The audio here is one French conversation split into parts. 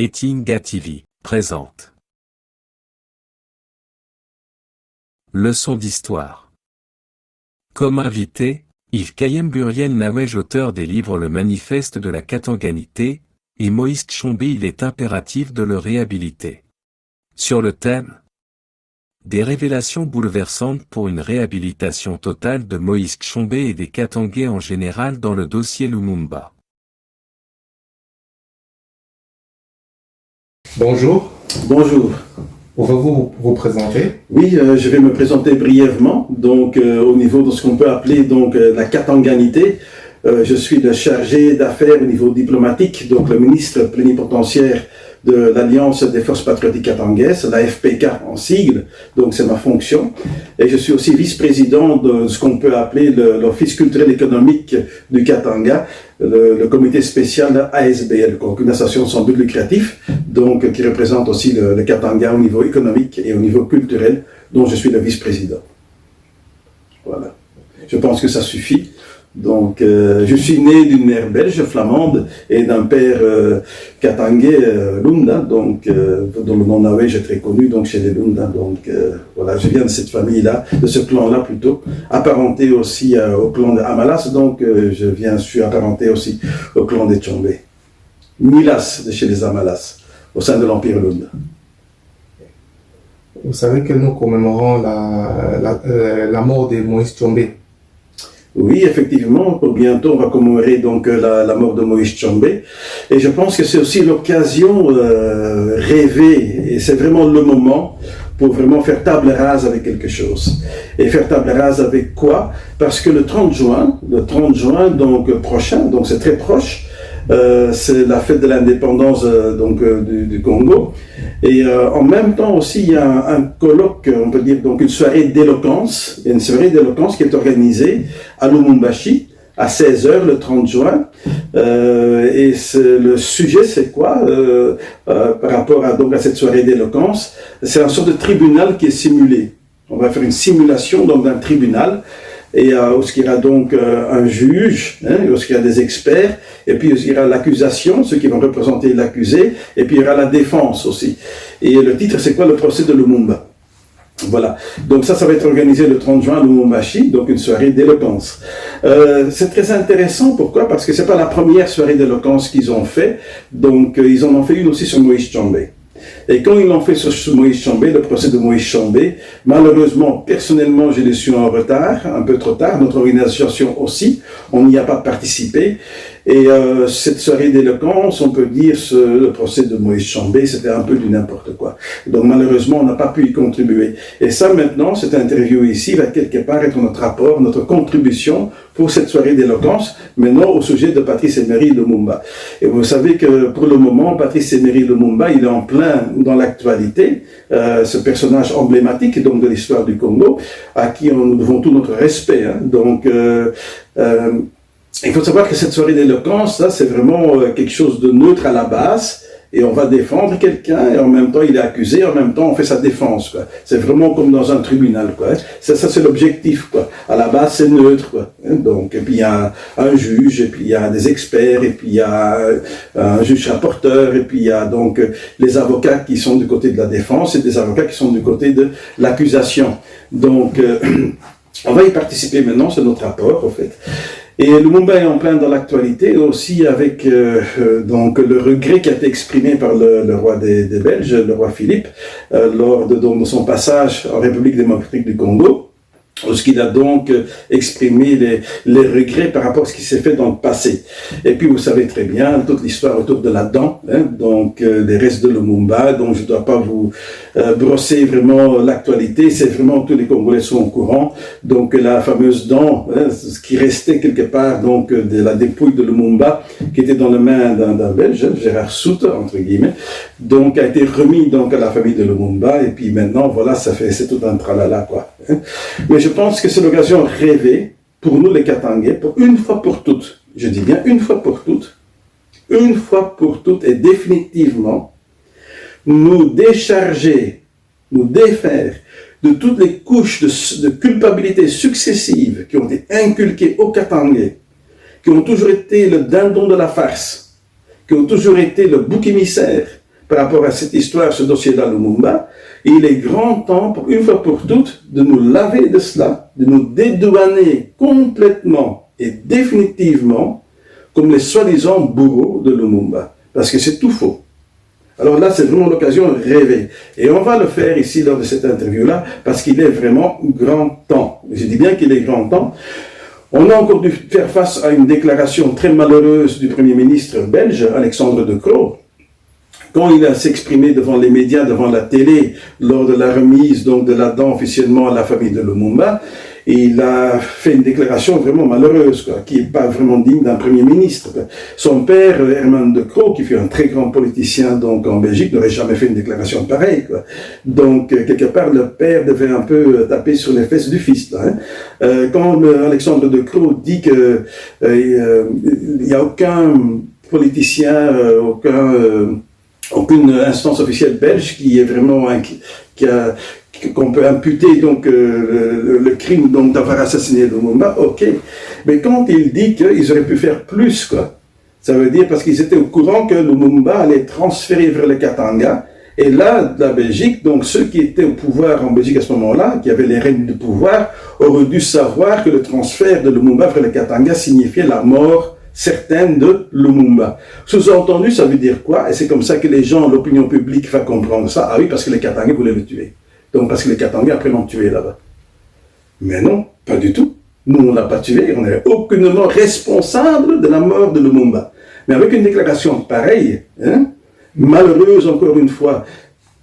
Etinga TV présente. Leçon d'histoire. Comme invité, Yves Kayem-Buriel Nawej, auteur des livres Le Manifeste de la Katanganité, et Moïse Tshombe. Il est impératif de le réhabiliter. Sur le thème des révélations bouleversantes pour une réhabilitation totale de Moïse Tshombe et des Katangais en général dans le dossier Lumumba. Bonjour. Bonjour. Pouvez-vous vous présenter? Oui, je vais me présenter brièvement. Donc, au niveau de ce qu'on peut appeler donc la Katanganité, je suis le chargé d'affaires au niveau diplomatique, donc le ministre plénipotentiaire de l'Alliance des Forces Patriotiques Katangaises, la FPK en sigle, donc c'est ma fonction. Et je suis aussi vice-président de ce qu'on peut appeler l'Office culturel économique du Katanga, le comité spécial ASBL, donc une association sans but lucratif, donc qui représente aussi le Katanga au niveau économique et au niveau culturel, dont je suis le vice-président. Voilà. Je pense que ça suffit. Donc, je suis né d'une mère belge, flamande, et d'un père katangais, Lunda, donc, dont le nom Nawej est très connu, donc chez les Lunda. Donc, voilà, je viens de cette famille-là, de ce clan-là plutôt, apparenté aussi au clan de Amalas, donc je suis apparenté aussi au clan des Tshombe. Milas, de chez les Amalas, au sein de l'Empire Lunda. Vous savez que nous commémorons la mort de Moïse Tshombe. Oui, effectivement, pour bientôt on va commémorer donc la mort de Moïse Tshombe, et je pense que c'est aussi l'occasion rêvée, et c'est vraiment le moment pour vraiment faire table rase avec quelque chose. Et faire table rase avec quoi? Parce que le 30 juin donc prochain, donc c'est très proche, c'est la fête de l'indépendance du Congo, et en même temps aussi il y a un colloque, on peut dire donc une soirée d'éloquence, une soirée d'éloquence qui est organisée à Lubumbashi à 16h le 30 juin, et le sujet c'est quoi par rapport à cette soirée d'éloquence? C'est une sorte de tribunal qui est simulé. On va faire une simulation donc d'un tribunal, et où il y aura donc un juge, où il y a des experts, et puis il y aura l'accusation, ceux qui vont représenter l'accusé, et puis il y aura la défense aussi. Et le titre c'est quoi? Le procès de Lumumba. Voilà, donc ça va être organisé le 30 juin à Lubumbashi, donc une soirée d'éloquence. C'est très intéressant, pourquoi? Parce que c'est pas la première soirée d'éloquence qu'ils ont fait, donc ils en ont fait une aussi sur Moïse Tshombe. Et quand ils l'ont fait sur Moïse Tshombe, le procès de Moïse Tshombe, malheureusement, personnellement, je l'ai su en retard, un peu trop tard, notre organisation aussi, on n'y a pas participé. Et cette soirée d'éloquence, on peut dire, le procès de Moïse Tshombe, c'était un peu du n'importe quoi. Donc malheureusement, on n'a pas pu y contribuer. Et ça maintenant, cette interview ici va quelque part être notre rapport, notre contribution pour cette soirée d'éloquence, maintenant au sujet de Patrice Emery Lumumba. Et vous savez que pour le moment, Patrice Emery Lumumba, il est en plein dans l'actualité, ce personnage emblématique donc de l'histoire du Congo, à qui nous devons tout notre respect. Donc, il faut savoir que cette soirée d'éloquence, ça, c'est vraiment quelque chose de neutre à la base, et on va défendre quelqu'un, et en même temps il est accusé, en même temps on fait sa défense, quoi. C'est vraiment comme dans un tribunal, quoi. Ça c'est l'objectif, quoi. À la base c'est neutre, quoi. Donc, et puis il y a un juge, et puis il y a des experts, et puis il y a un juge rapporteur, et puis il y a donc les avocats qui sont du côté de la défense, et des avocats qui sont du côté de l'accusation. Donc, on va y participer maintenant, c'est notre rapport, en fait. Et Lumumba est en plein dans l'actualité aussi avec donc le regret qui a été exprimé par le roi des Belges, le roi Philippe, lors de son passage en République démocratique du Congo, où il a donc exprimé les regrets par rapport à ce qui s'est fait dans le passé. Et puis vous savez très bien toute l'histoire autour de la dent, donc des restes de Lumumba, donc je ne dois pas vous brosser vraiment l'actualité, c'est vraiment tous les Congolais sont au courant, donc la fameuse dent, ce qui restait quelque part donc de la dépouille de Lumumba, qui était dans les mains d'un Belge, Gérard Soute, entre guillemets, donc a été remis donc à la famille de Lumumba, et puis maintenant voilà, c'est tout un tralala, quoi. Mais je pense que c'est l'occasion rêvée pour nous les Katangais, pour une fois pour toutes, je dis bien une fois pour toutes et définitivement, nous décharger, nous défaire de toutes les couches de culpabilité successives qui ont été inculquées aux Katangais, qui ont toujours été le dindon de la farce, qui ont toujours été le bouc émissaire par rapport à cette histoire, ce dossier-là, Lumumba. Et il est grand temps, pour une fois pour toutes, de nous laver de cela, de nous dédouaner complètement et définitivement comme les soi-disant bourreaux de Lumumba. Parce que c'est tout faux. Alors là, c'est vraiment l'occasion rêvée. Et on va le faire ici lors de cette interview-là, parce qu'il est vraiment grand temps. Je dis bien qu'il est grand temps. On a encore dû faire face à une déclaration très malheureuse du Premier ministre belge, Alexandre De Croo, quand il a s'exprimé devant les médias, devant la télé, lors de la remise donc, de la dent officiellement à la famille de Lumumba. Il a fait une déclaration vraiment malheureuse, quoi, qui n'est pas vraiment digne d'un Premier ministre. Son père, Herman De Croo, qui fut un très grand politicien donc, en Belgique, n'aurait jamais fait une déclaration pareille. Quoi. Donc, quelque part, le père devait un peu taper sur les fesses du fils. Là, hein. Quand Alexandre De Croo dit qu'il n'y a aucun politicien, aucune instance officielle belge qui est vraiment qu'on peut imputer donc le crime donc d'avoir assassiné Lumumba, ok. Mais quand il dit qu'ils auraient pu faire plus, quoi, ça veut dire parce qu'ils étaient au courant que Lumumba allait transférer vers le Katanga, et là, la Belgique, donc ceux qui étaient au pouvoir en Belgique à ce moment-là, qui avaient les rênes du pouvoir, auraient dû savoir que le transfert de Lumumba vers le Katanga signifiait la mort certaines de Lumumba. Sous-entendu, ça veut dire quoi? Et c'est comme ça que les gens, l'opinion publique va comprendre ça. Ah oui, parce que les Katangais voulaient le tuer. Donc parce que les Katangais après l'ont tué là-bas. Mais non, pas du tout. Nous, on ne l'a pas tué, on n'est aucunement responsable de la mort de Lumumba. Mais avec une déclaration pareille, hein, malheureuse encore une fois,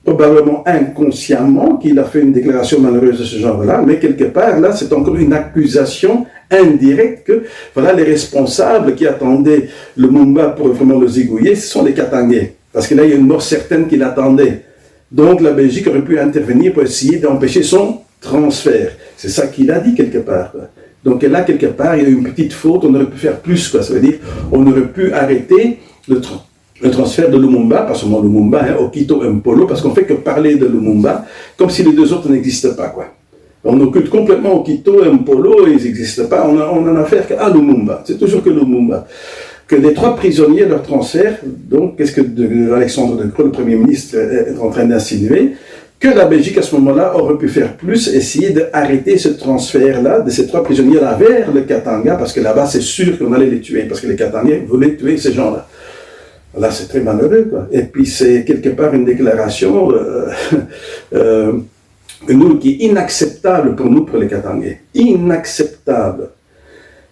probablement inconsciemment qu'il a fait une déclaration malheureuse de ce genre-là, mais quelque part, là, c'est encore une accusation indirecte que, voilà, les responsables qui attendaient Lumumba pour vraiment le zigouiller, ce sont les Katangais. Parce que là, il y a une mort certaine qui l'attendait. Donc, la Belgique aurait pu intervenir pour essayer d'empêcher son transfert. C'est ça qu'il a dit quelque part. Quoi. Donc, là, quelque part, il y a eu une petite faute, on aurait pu faire plus, quoi. Ça veut dire, on aurait pu arrêter le transfert de Lumumba, pas seulement Lumumba, hein, Okito et Mpolo, parce qu'on fait que parler de Lumumba, comme si les deux autres n'existaient pas, quoi. On occulte complètement Okito et Mpolo, et ils n'existent pas, on en a affaire qu'à Lumumba, c'est toujours que Lumumba. Que les trois prisonniers, leur transfert, donc, qu'est-ce que Alexandre De Croo, le Premier ministre, est en train d'insinuer? Que la Belgique, à ce moment-là, aurait pu faire plus, essayer d'arrêter ce transfert-là, de ces trois prisonniers-là vers le Katanga, parce que là-bas, c'est sûr qu'on allait les tuer, parce que les Katangais voulaient tuer ces gens-là. Là, c'est très malheureux, quoi. Et puis, c'est quelque part une déclaration qui est inacceptable pour nous, pour les Katangais. Inacceptable.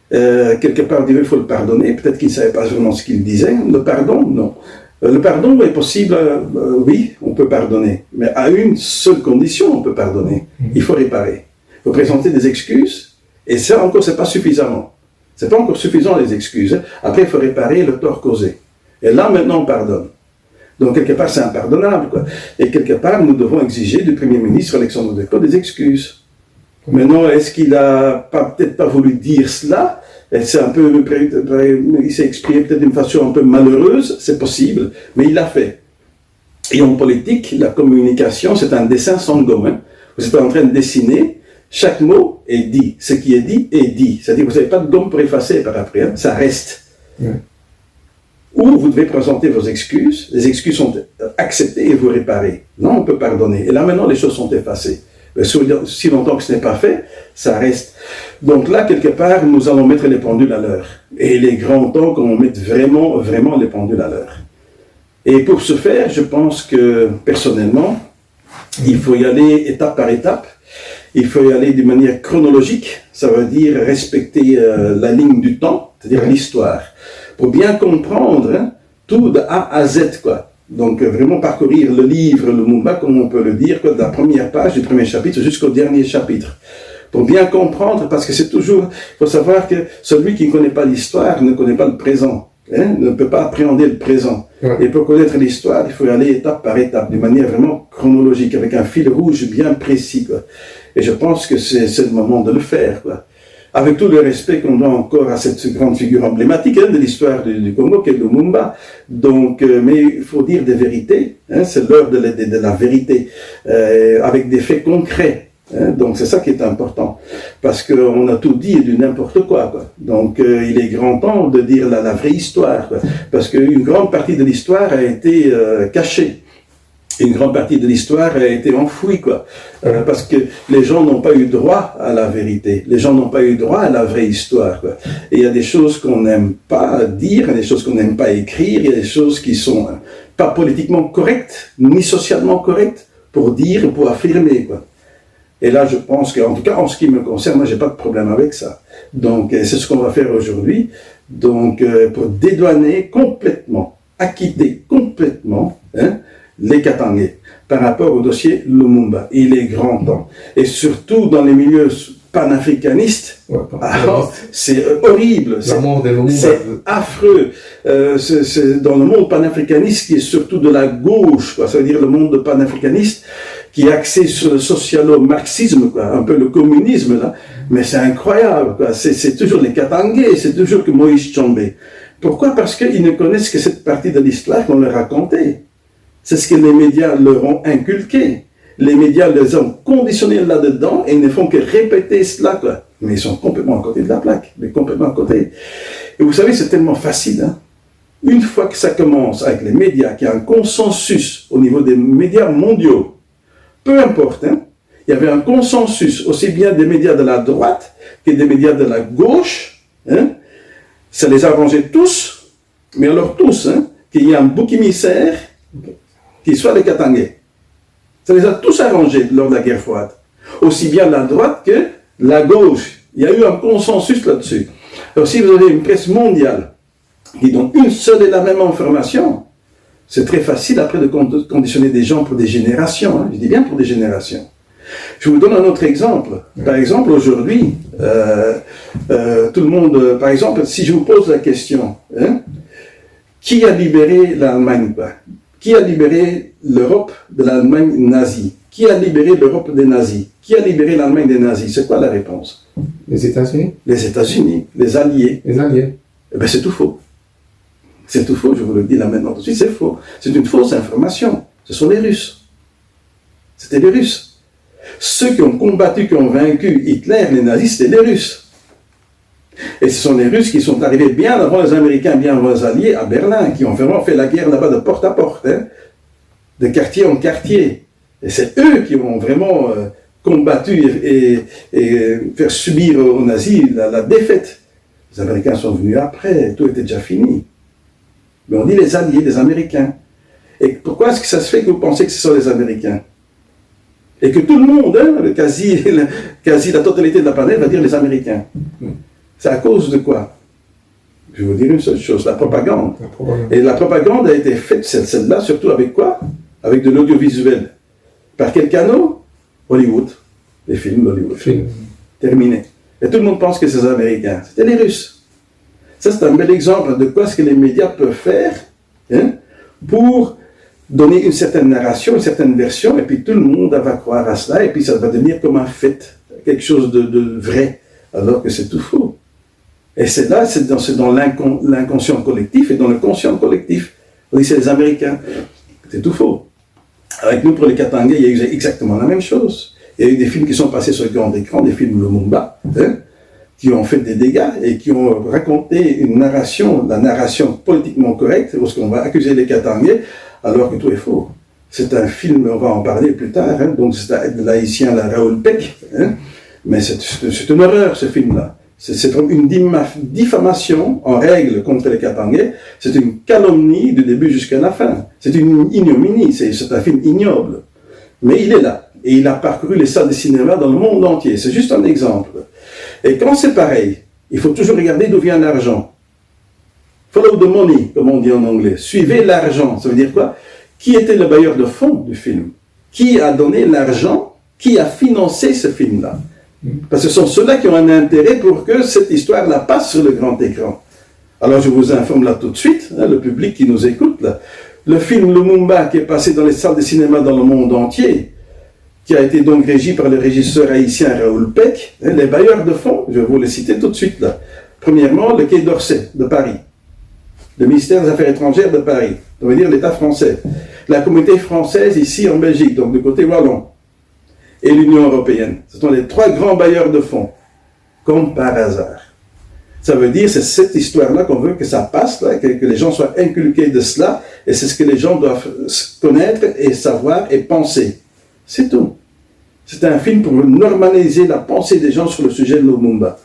Quelque part, il faut le pardonner. Peut-être qu'il ne savait pas vraiment ce qu'il disait. Le pardon, non. Le pardon est possible, oui, on peut pardonner. Mais à une seule condition, on peut pardonner. Il faut réparer. Il faut présenter des excuses. Et ça, encore, c'est pas suffisamment. C'est pas encore suffisant, les excuses. Après, il faut réparer le tort causé. Et là, maintenant, on pardonne. Donc, quelque part, c'est impardonnable, quoi. Et quelque part, nous devons exiger du Premier ministre Alexandre De Croo des excuses. Maintenant, est-ce qu'il n'a peut-être pas voulu dire cela? Il s'est exprimé peut-être d'une façon un peu malheureuse, c'est possible, mais il l'a fait. Et en politique, la communication, c'est un dessin sans gomme. Hein. Vous êtes en train de dessiner, chaque mot est dit. Ce qui est dit est dit. C'est-à-dire que vous n'avez pas de gomme pour effacer par après, hein. Ça reste. Ouais. Ou vous devez présenter vos excuses, les excuses sont acceptées et vous réparez. Non, on peut pardonner. Et là maintenant, les choses sont effacées. Si longtemps que ce n'est pas fait, ça reste. Donc là, quelque part, nous allons mettre les pendules à l'heure. Et il est grand temps qu'on mette vraiment, vraiment les pendules à l'heure. Et pour ce faire, je pense que, personnellement, il faut y aller étape par étape. Il faut y aller de manière chronologique. Ça veut dire respecter la ligne du temps, c'est-à-dire l'histoire. Pour bien comprendre, hein, tout de A à Z, quoi. Donc, vraiment parcourir le livre, le Lumumba, comme on peut le dire, quoi, de la première page du premier chapitre jusqu'au dernier chapitre. Pour bien comprendre, parce que c'est toujours, il faut savoir que celui qui ne connaît pas l'histoire ne connaît pas le présent, hein, ne peut pas appréhender le présent. Ouais. Et pour connaître l'histoire, il faut y aller étape par étape, de manière vraiment chronologique, avec un fil rouge bien précis, quoi. Et je pense que c'est le moment de le faire, quoi. Avec tout le respect qu'on doit encore à cette grande figure emblématique, hein, de l'histoire du Congo, qui est Lumumba. Donc, mais il faut dire des vérités, hein, c'est l'heure de la vérité, avec des faits concrets. Hein, donc c'est ça qui est important, parce qu'on a tout dit et du n'importe quoi, quoi. Donc il est grand temps de dire la vraie histoire, quoi, parce qu'une grande partie de l'histoire a été cachée. une grande partie de l'histoire a été enfouie, quoi. Parce que les gens n'ont pas eu droit à la vérité. Les gens n'ont pas eu droit à la vraie histoire, quoi. Et il y a des choses qu'on n'aime pas dire, il y a des choses qu'on n'aime pas écrire, il y a des choses qui sont pas politiquement correctes, ni socialement correctes, pour dire, pour affirmer, quoi. Et là, je pense qu'en tout cas, en ce qui me concerne, moi, j'ai pas de problème avec ça. Donc, c'est ce qu'on va faire aujourd'hui. Donc, pour dédouaner complètement, acquitter complètement, les Katangais par rapport au dossier Lumumba. Il est grand temps. Et surtout dans les milieux panafricanistes, c'est horrible, c'est affreux. C'est dans le monde panafricaniste qui est surtout de la gauche, quoi. Ça veut dire le monde panafricaniste qui est axé sur le socialo-marxisme, quoi, un peu le communisme, là. Mais c'est incroyable, quoi. C'est toujours les Katangais, c'est toujours que Moïse Tshombe. Pourquoi? Parce qu'ils ne connaissent que cette partie de l'histoire qu'on leur racontait. C'est ce que les médias leur ont inculqué. Les médias les ont conditionnés là-dedans et ils ne font que répéter cela, quoi. Mais ils sont complètement à côté de la plaque, mais complètement à côté. Et vous savez, c'est tellement facile, hein. Une fois que ça commence avec les médias, qu'il y a un consensus au niveau des médias mondiaux, peu importe, hein, il y avait un consensus aussi bien des médias de la droite que des médias de la gauche, hein. Ça les arrangeait tous, mais alors tous, hein, qu'il y ait un bouc émissaire qui soit les Katangais. Ça les a tous arrangés lors de la guerre froide. Aussi bien la droite que la gauche. Il y a eu un consensus là-dessus. Alors si vous avez une presse mondiale qui donne une seule et la même information, c'est très facile après de conditionner des gens pour des générations. Hein. Je dis bien pour des générations. Je vous donne un autre exemple. Par exemple, aujourd'hui, tout le monde, par exemple, si je vous pose la question, hein, qui a libéré l'Allemagne? Qui a libéré l'Europe de l'Allemagne nazie? Qui a libéré l'Europe des nazis? Qui a libéré l'Allemagne des nazis? C'est quoi la réponse? Les États-Unis. Les États-Unis, les Alliés. Les Alliés. Eh bien, c'est tout faux. C'est tout faux, je vous le dis là maintenant tout de suite, c'est faux. C'est une fausse information. Ce sont les Russes. C'était les Russes. Ceux qui ont combattu, qui ont vaincu Hitler, les nazis, c'était les Russes. Et ce sont les Russes qui sont arrivés bien avant les Américains, bien avant les Alliés, à Berlin, qui ont vraiment fait la guerre là-bas de porte à porte, hein, de quartier en quartier. Et c'est eux qui ont vraiment combattu et fait subir aux nazis la défaite. Les Américains sont venus après, tout était déjà fini. Mais on dit les Alliés, les Américains. Et pourquoi est-ce que ça se fait que vous pensez que ce sont les Américains? Et que tout le monde, hein, quasi la totalité de la planète va dire les Américains. C'est à cause de quoi? Je vais vous dire une seule chose, la propagande. Et la propagande a été faite, celle-là, surtout avec quoi? Avec de l'audiovisuel. Par quel canal? Hollywood. Les films d'Hollywood. Terminé. Et tout le monde pense que c'est les Américains. C'était les Russes. Ça, c'est un bel exemple de quoi ce que les médias peuvent faire, hein, pour donner une certaine narration, une certaine version, et puis tout le monde va croire à cela, et puis ça va devenir comme un fait, quelque chose de vrai, alors que c'est tout faux. Et c'est là, c'est dans l'inconscient collectif et dans le conscient collectif. On dit c'est les Américains. C'est tout faux. Avec nous, pour les Katangais, il y a eu exactement la même chose. Il y a eu des films qui sont passés sur le grand écran, des films Lumumba, hein, qui ont fait des dégâts et qui ont raconté une narration, la narration politiquement correcte, lorsqu'on va accuser les Katangais, alors que tout est faux. C'est un film, on va en parler plus tard, hein, donc c'est l'haïtien Raoul Peck, hein, mais c'est une horreur ce film-là. C'est une diffamation en règle contre les Katangais, c'est une calomnie du début jusqu'à la fin. C'est une ignominie, c'est un film ignoble. Mais il est là, et il a parcouru les salles de cinéma dans le monde entier. C'est juste un exemple. Et quand c'est pareil, il faut toujours regarder d'où vient l'argent. Follow the money, comme on dit en anglais. Suivez l'argent. Ça veut dire quoi? Qui était le bailleur de fonds du film? Qui a donné l'argent? Qui a financé ce film-là? Parce que ce sont ceux-là qui ont un intérêt pour que cette histoire-là passe sur le grand écran. Alors je vous informe là tout de suite, hein, le public qui nous écoute, là. Le film Lumumba qui est passé dans les salles de cinéma dans le monde entier, qui a été donc régi par le régisseur haïtien Raoul Peck, hein, les bailleurs de fonds, je vais vous les citer tout de suite là. Premièrement, le Quai d'Orsay de Paris, le ministère des Affaires étrangères de Paris, ça veut dire l'État français, la communauté française ici en Belgique, donc du côté wallon, et l'Union européenne. Ce sont les trois grands bailleurs de fonds, comme par hasard. Ça veut dire, c'est cette histoire-là qu'on veut que ça passe, là, que les gens soient inculqués de cela, et c'est ce que les gens doivent connaître et savoir et penser. C'est tout. C'est un film pour normaliser la pensée des gens sur le sujet de Lumumba.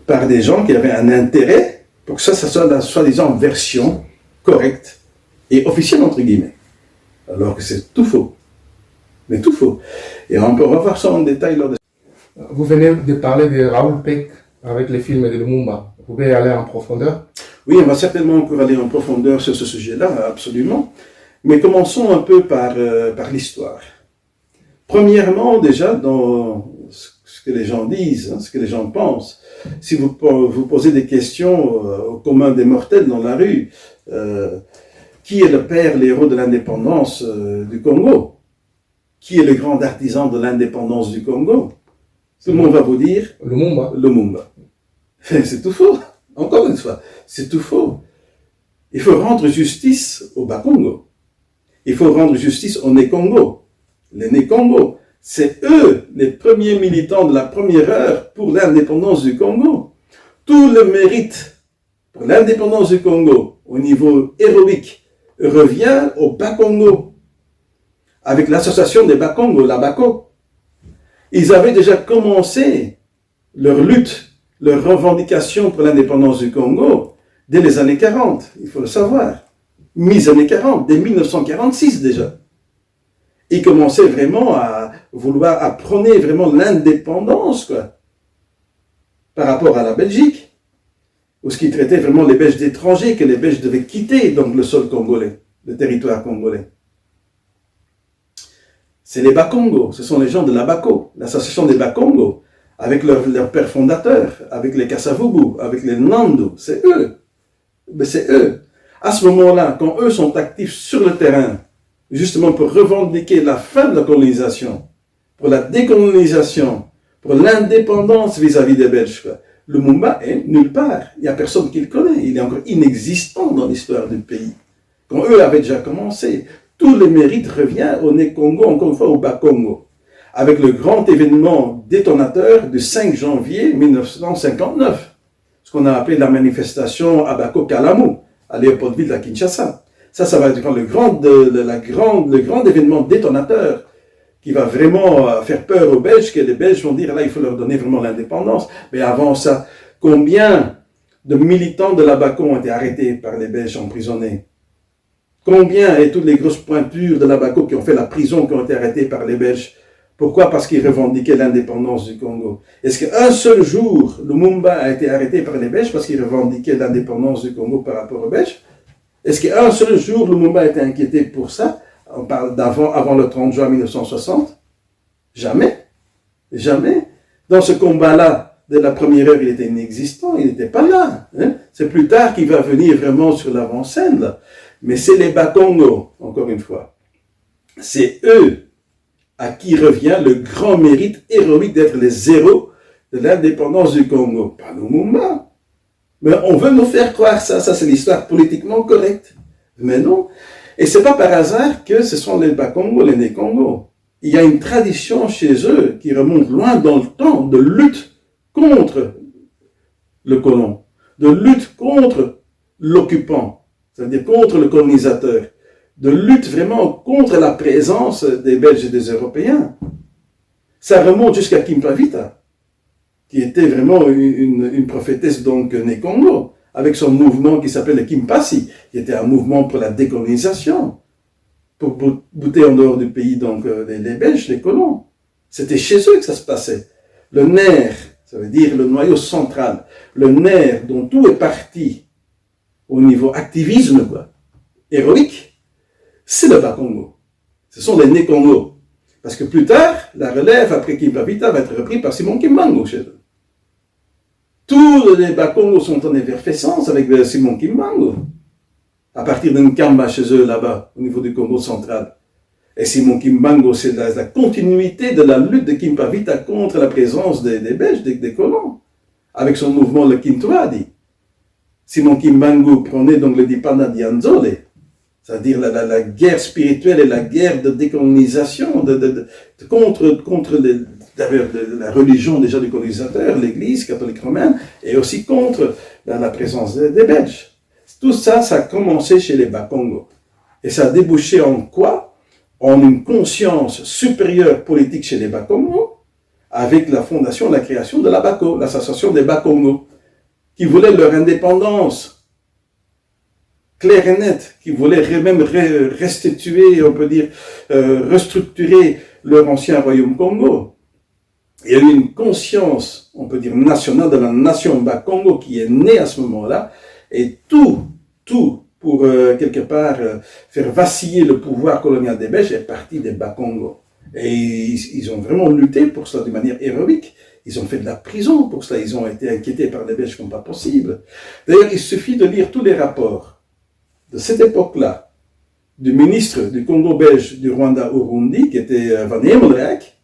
Par des gens qui avaient un intérêt pour que ça soit la soi-disant version correcte et officielle, entre guillemets. Alors que c'est tout faux. Mais tout faux. Et on peut revoir ça en détail lors de... Vous venez de parler de Raoul Peck avec les films de Lumumba. Vous pouvez aller en profondeur? Oui, on va certainement encore aller en profondeur sur ce sujet-là, absolument. Mais commençons un peu par l'histoire. Premièrement, déjà, dans ce que les gens disent, ce que les gens pensent, si vous posez des questions au commun des mortels dans la rue, qui est le père, l'héros de l'indépendance du Congo? Qui est le grand artisan de l'indépendance du Congo? Tout le monde va vous dire Lumumba. Lumumba. C'est tout faux. Encore une fois, c'est tout faux. Il faut rendre justice au Bas-Congo. Il faut rendre justice aux Né-Congo. Les Né-Congo, c'est eux les premiers militants de la première heure pour l'indépendance du Congo. Tout le mérite pour l'indépendance du Congo au niveau héroïque revient au Bas-Congo. Avec l'association des Bas-Congo, la BACO. Ils avaient déjà commencé leur lutte, leur revendication pour l'indépendance du Congo dès les années 40, il faut le savoir. Mi-années 40, dès 1946 déjà. Ils commençaient vraiment à vouloir, à prôner vraiment l'indépendance, quoi, par rapport à la Belgique, où ce qui traitait vraiment les Belges d'étrangers, que les Belges devaient quitter donc le sol congolais, le territoire congolais. C'est les Bas-Congo, ce sont les gens de la BACO, l'association des Bas-Congo, avec leur père fondateur, avec les Kassavubu, avec les Nandu, c'est eux. Mais c'est eux. À ce moment-là, quand eux sont actifs sur le terrain, justement pour revendiquer la fin de la colonisation, pour la décolonisation, pour l'indépendance vis-à-vis des Belges, Lumumba est nulle part. Il n'y a personne qui le connaît. Il est encore inexistant dans l'histoire du pays. Quand eux avaient déjà commencé, tout le mérite revient au Né-Congo, encore une fois au Bas-Congo, avec le grand événement détonateur du 5 janvier 1959, ce qu'on a appelé la manifestation à Bako-Kalamu, à Léopoldville, à Kinshasa. Ça va être le grand événement détonateur qui va vraiment faire peur aux Belges, que les Belges vont dire, là, il faut leur donner vraiment l'indépendance. Mais avant ça, combien de militants de la BACO ont été arrêtés par les Belges emprisonnés? Combien et toutes les grosses pointures de la BACO qui ont fait la prison, qui ont été arrêtés par les Belges? Pourquoi? Parce qu'ils revendiquaient l'indépendance du Congo. Est-ce qu'un seul jour, Lumumba a été arrêté par les Belges parce qu'il revendiquait l'indépendance du Congo par rapport aux Belges? Est-ce qu'un seul jour, Lumumba a été inquiété pour ça? On parle avant le 30 juin 1960? Jamais. Jamais. Dans ce combat-là, de la première heure, il était inexistant, il n'était pas là. Hein? C'est plus tard qu'il va venir vraiment sur l'avant-scène, là. Mais c'est les Bas-Congo, encore une fois. C'est eux à qui revient le grand mérite héroïque d'être les héros de l'indépendance du Congo. Pas Lumumba. Mais on veut nous faire croire ça. Ça, c'est l'histoire politiquement correcte. Mais non. Et c'est pas par hasard que ce sont les Bas-Congo, les Né-Congo. Il y a une tradition chez eux qui remonte loin dans le temps de lutte contre le colon, de lutte contre l'occupant, c'est-à-dire contre le colonisateur, de lutte vraiment contre la présence des Belges et des Européens. Ça remonte jusqu'à Kimpavita, qui était vraiment une prophétesse donc Né-Congo, avec son mouvement qui s'appelle le Kimpasi, qui était un mouvement pour la décolonisation, pour bouter en dehors du pays donc les Belges, les colons. C'était chez eux que ça se passait. Le nerf, ça veut dire le noyau central, le nerf dont tout est parti au niveau activisme, quoi, héroïque, c'est le Bas-Congo. Ce sont les Né-Congo. Parce que plus tard, la relève après Kimpavita va être reprise par Simon Kimbangu chez eux. Tous les Bas-Congo sont en effervescence avec Simon Kimbangu. À partir d'un Kamba chez eux là-bas, au niveau du Congo central. Et Simon Kimbangu, c'est la continuité de la lutte de Kimpavita contre la présence des Belges, des colons. Avec son mouvement le Kintwadi. Simon Kimbangu prenait donc le Dipana Dianzole, c'est-à-dire la guerre spirituelle et la guerre de décolonisation contre de la religion déjà du colonisateur, l'Église catholique romaine, et aussi contre la présence des Belges. Tout ça, ça a commencé chez les Bakongo. Et ça a débouché en quoi? En une conscience supérieure politique chez les Bakongo, avec la fondation, la création de la BACO, l'association des Bakongo, qui voulaient leur indépendance claire et nette, qui voulaient même restituer, on peut dire, restructurer leur ancien royaume Congo. Il y a eu une conscience, on peut dire, nationale de la nation Bakongo qui est née à ce moment-là, et tout pour quelque part faire vaciller le pouvoir colonial des Belges est parti des Bakongo. Et ils ont vraiment lutté pour cela de manière héroïque. Ils ont fait de la prison pour cela. Ils ont été inquiétés par les Belges comme pas possible. D'ailleurs, il suffit de lire tous les rapports de cette époque-là, du ministre du Congo belge du Rwanda au Burundi, qui était Van Hemelrijk,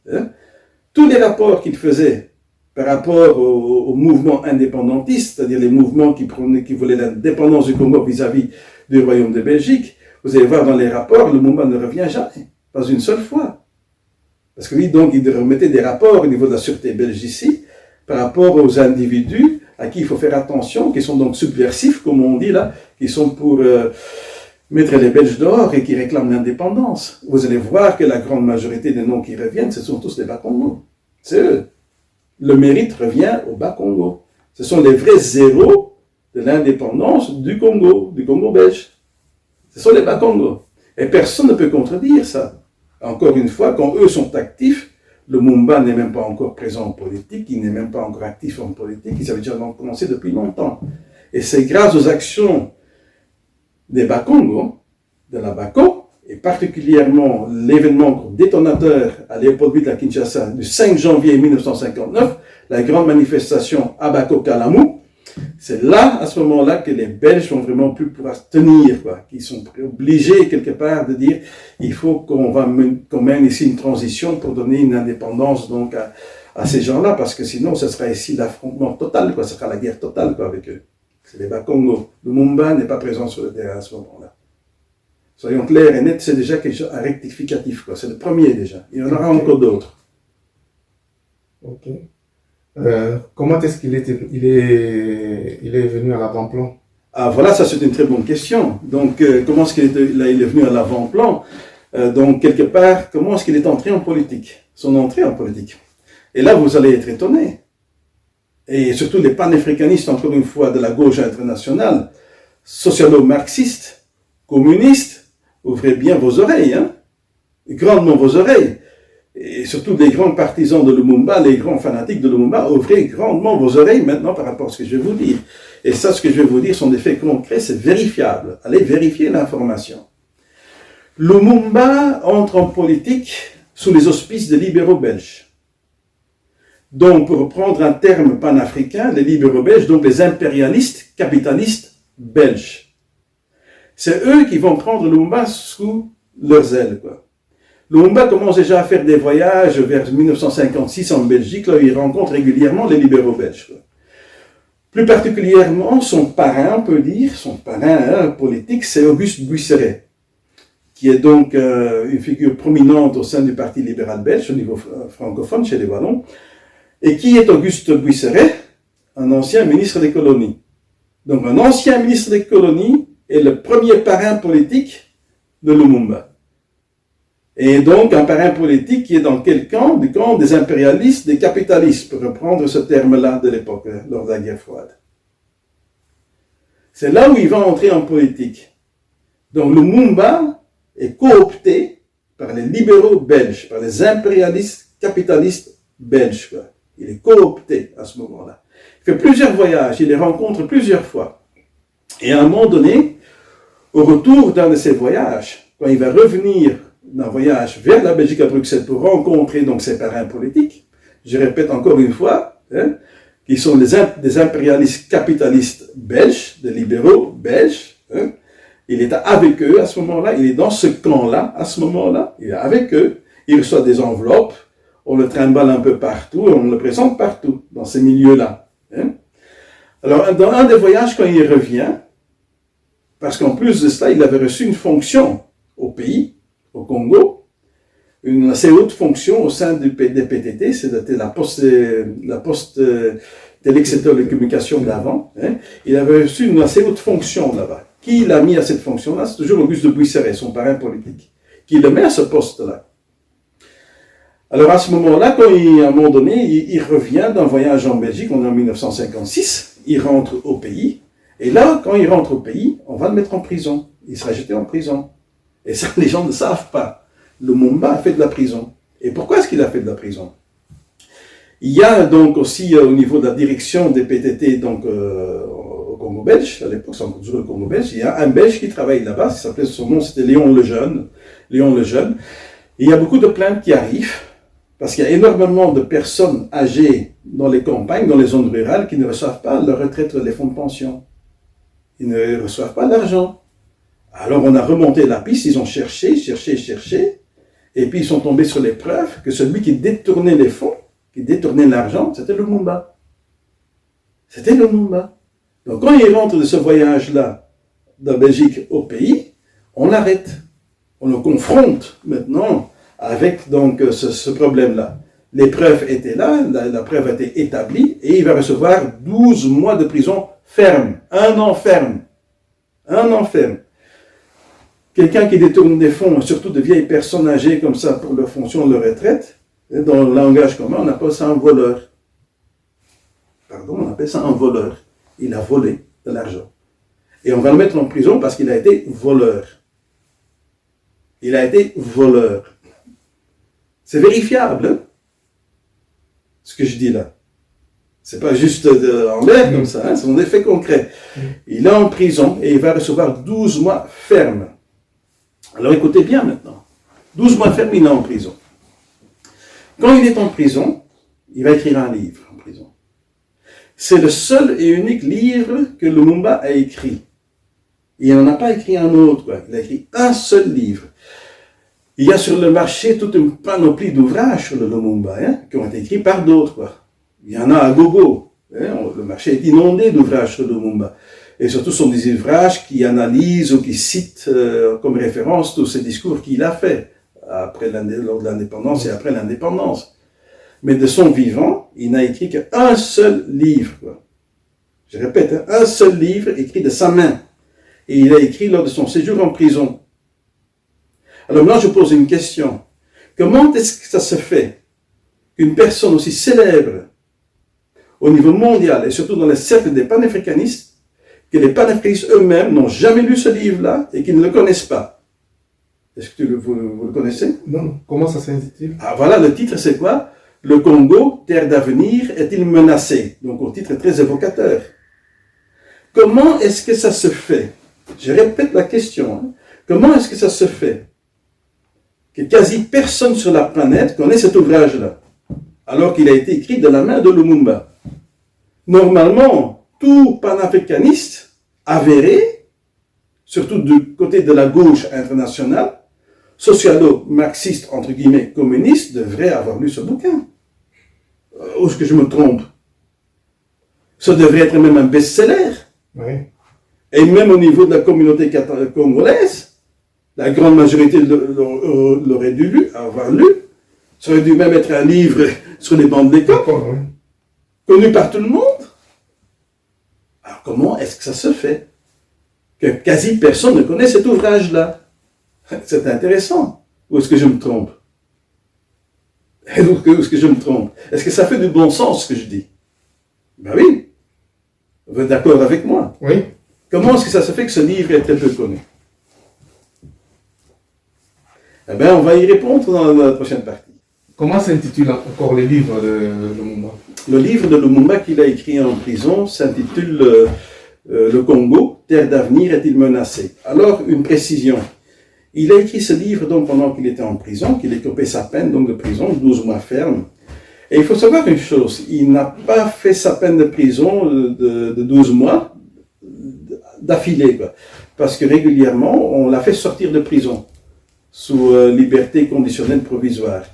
tous les rapports qu'il faisait par rapport au mouvement indépendantiste, c'est-à-dire les mouvements qui voulaient l'indépendance du Congo vis-à-vis du Royaume de Belgique, vous allez voir dans les rapports, le mouvement ne revient jamais, pas une seule fois. Parce que lui, donc, il remettait des rapports au niveau de la sûreté belge ici, par rapport aux individus à qui il faut faire attention, qui sont donc subversifs, comme on dit là, qui sont pour mettre les Belges dehors et qui réclament l'indépendance. Vous allez voir que la grande majorité des noms qui reviennent, ce sont tous les Bakongo. C'est eux. Le mérite revient aux Bakongo. Ce sont les vrais zéros de l'indépendance du Congo belge. Ce sont les Bakongo. Et personne ne peut contredire ça. Encore une fois, quand eux sont actifs, le Mumba n'est même pas encore présent en politique, il n'est même pas encore actif en politique, ils avaient déjà commencé depuis longtemps. Et c'est grâce aux actions des Bakongo, de la BACO, et particulièrement l'événement détonateur à Léopoldville à Kinshasa du 5 janvier 1959, la grande manifestation à Bako-Kalamou, c'est là, à ce moment-là, que les Belges vont vraiment plus pouvoir tenir, quoi. Qu'ils sont obligés, quelque part, de dire, il faut qu'on mène ici une transition pour donner une indépendance, donc, à ces gens-là, parce que sinon, ce sera ici l'affrontement total, quoi. Ce sera la guerre totale, quoi, avec eux. C'est les Bakongo. Le Mumba n'est pas présent sur le terrain à ce moment-là. Soyons clairs et nets, c'est déjà quelque chose, un rectificatif, quoi. C'est le premier, déjà. Il y en aura encore d'autres. Ok. Comment est-ce qu'il est venu à l'avant-plan? Ah, voilà, ça c'est une très bonne question. Donc, comment est-ce qu'il est venu à l'avant-plan? Donc, quelque part, comment est-ce qu'il est entré en politique? Son entrée en politique. Et là, vous allez être étonnés. Et surtout les panafricanistes, encore une fois, de la gauche internationale, socialo-marxistes, communistes, ouvrez bien vos oreilles, hein? Grandement vos oreilles. Et surtout les grands partisans de Lumumba, les grands fanatiques de Lumumba, ouvrez grandement vos oreilles maintenant par rapport à ce que je vais vous dire. Et ça, ce que je vais vous dire sont des faits concrets, c'est vérifiable. Allez vérifier l'information. Lumumba entre en politique sous les auspices des libéraux belges. Donc, pour reprendre un terme panafricain, les libéraux belges, donc les impérialistes, capitalistes belges. C'est eux qui vont prendre Lumumba sous leurs ailes, quoi. Lumumba commence déjà à faire des voyages vers 1956 en Belgique, là où il rencontre régulièrement les libéraux belges, quoi. Plus particulièrement, son parrain, on peut dire, son parrain politique, c'est Auguste Buisseret, qui est donc une figure prominente au sein du Parti libéral belge, au niveau francophone, chez les Wallons. Et qui est Auguste Buisseret? Un ancien ministre des colonies. Donc un ancien ministre des colonies est le premier parrain politique de Lumumba. Et donc un parrain politique qui est dans quel camp? Du camp des impérialistes, des capitalistes, pour reprendre ce terme-là de l'époque, lors de la guerre froide. C'est là où il va entrer en politique. Donc Lumumba est coopté par les libéraux belges, par les impérialistes capitalistes belges, quoi. Il est coopté à ce moment-là. Il fait plusieurs voyages, il les rencontre plusieurs fois. Et à un moment donné, au retour d'un de ces voyages, quand il va revenir d'un voyage vers la Belgique à Bruxelles pour rencontrer donc ses parrains politiques, je répète encore une fois, qui sont des impérialistes capitalistes belges, des libéraux belges, il est avec eux à ce moment-là, il est dans ce camp-là à ce moment-là, il est avec eux, il reçoit des enveloppes, on le trimballe un peu partout, et on le présente partout, dans ces milieux-là. Alors, dans un des voyages, quand il revient, parce qu'en plus de cela, il avait reçu une fonction au pays, au Congo, une assez haute fonction au sein des PTT, c'était la poste téléexécuteur de communication d'avant. Hein. Il avait reçu une assez haute fonction là-bas. Qui l'a mis à cette fonction-là? C'est toujours Auguste de Buisseret, son parrain politique, qui le met à ce poste-là. Alors à ce moment-là, à un moment donné, il revient d'un voyage en Belgique, on est en 1956, il rentre au pays, et là, quand il rentre au pays, on va le mettre en prison. Il sera jeté en prison. Et ça, les gens ne savent pas. Lumumba a fait de la prison. Et pourquoi est-ce qu'il a fait de la prison? Il y a donc aussi au niveau de la direction des PTT, donc au Congo belge, à l'époque c'est toujours le Congo belge, il y a un Belge qui travaille là-bas, son nom c'était Léon Lejeune. Léon Lejeune. Et il y a beaucoup de plaintes qui arrivent, parce qu'il y a énormément de personnes âgées dans les campagnes, dans les zones rurales, qui ne reçoivent pas leur retraite, les fonds de pension. Ils ne reçoivent pas d'argent. Alors on a remonté la piste, ils ont cherché, et puis ils sont tombés sur les preuves que celui qui détournait les fonds, qui détournait l'argent, c'était Lumumba. C'était Lumumba. Donc quand il rentre de ce voyage-là, de Belgique au pays, on l'arrête. On le confronte maintenant avec donc ce problème-là. Les preuves étaient là, la preuve a été établie, et il va recevoir 12 mois de prison ferme. 1 an ferme. 1 an ferme. Quelqu'un qui détourne des fonds, surtout de vieilles personnes âgées comme ça pour leur fonction de retraite, dans le langage commun, on appelle ça un voleur. Pardon, on appelle ça un voleur. Il a volé de l'argent. Et on va le mettre en prison parce qu'il a été voleur. Il a été voleur. C'est vérifiable, hein, ce que je dis là. C'est pas juste en l'air comme ça, hein, c'est un effet concret. Il est en prison et il va recevoir 12 mois ferme. Alors écoutez bien maintenant. 12 mois ferme, il est en prison. Quand il est en prison, il va écrire un livre en prison. C'est le seul et unique livre que Lumumba a écrit. Et il n'en a pas écrit un autre, quoi. Il a écrit un seul livre. Il y a sur le marché toute une panoplie d'ouvrages sur le Lumumba, hein, qui ont été écrits par d'autres, quoi. Il y en a à gogo. Hein, le marché est inondé d'ouvrages sur le Lumumba. Et surtout, ce sont des ouvrages qui analysent ou qui citent comme référence tous ces discours qu'il a fait lors de l'indépendance et après l'indépendance. Mais de son vivant, il n'a écrit qu'un seul livre, quoi. Je répète, hein, un seul livre écrit de sa main. Et il a écrit lors de son séjour en prison. Alors maintenant, je pose une question. Comment est-ce que ça se fait qu'une personne aussi célèbre au niveau mondial, et surtout dans les cercles des panafricanistes, que les panafricanistes eux-mêmes n'ont jamais lu ce livre-là et qu'ils ne le connaissent pas? Est-ce que vous le connaissez? Non, comment ça s'intitule? Ah voilà, le titre c'est quoi? Le Congo, terre d'avenir, est-il menacé? Donc au titre très évocateur. Comment est-ce que ça se fait? Je répète la question. Hein. Comment est-ce que ça se fait que quasi personne sur la planète connaît cet ouvrage-là, alors qu'il a été écrit de la main de Lumumba? Normalement, tout panafricaniste avéré, surtout du côté de la gauche internationale, socialo-marxiste, entre guillemets, communiste, devrait avoir lu ce bouquin. Ou est-ce que je me trompe? Ça devrait être même un best-seller. Oui. Et même au niveau de la communauté congolaise, la grande majorité l'aurait dû avoir lu. Ça aurait dû même être un livre sur les bancs d'école, Oui. connu par tout le monde. Alors comment est-ce que ça se fait que quasi personne ne connaît cet ouvrage-là? C'est intéressant. Ou est-ce que je me trompe? Est-ce que je me trompe? Est-ce que ça fait du bon sens ce que je dis? Ben oui. Vous êtes d'accord avec moi? Oui. Comment est-ce que ça se fait que ce livre est très peu connu? Eh bien, on va y répondre dans la prochaine partie. Comment s'intitule encore le livre de Lumumba? Le livre de Lumumba qu'il a écrit en prison s'intitule Le Congo, terre d'avenir est-il menacé? Alors, une précision. Il a écrit ce livre donc pendant qu'il était en prison, qu'il écopait sa peine donc de prison, 12 mois ferme. Et il faut savoir une chose, il n'a pas fait sa peine de prison de 12 mois d'affilée, quoi. Parce que régulièrement, on l'a fait sortir de prison sous liberté conditionnelle provisoire.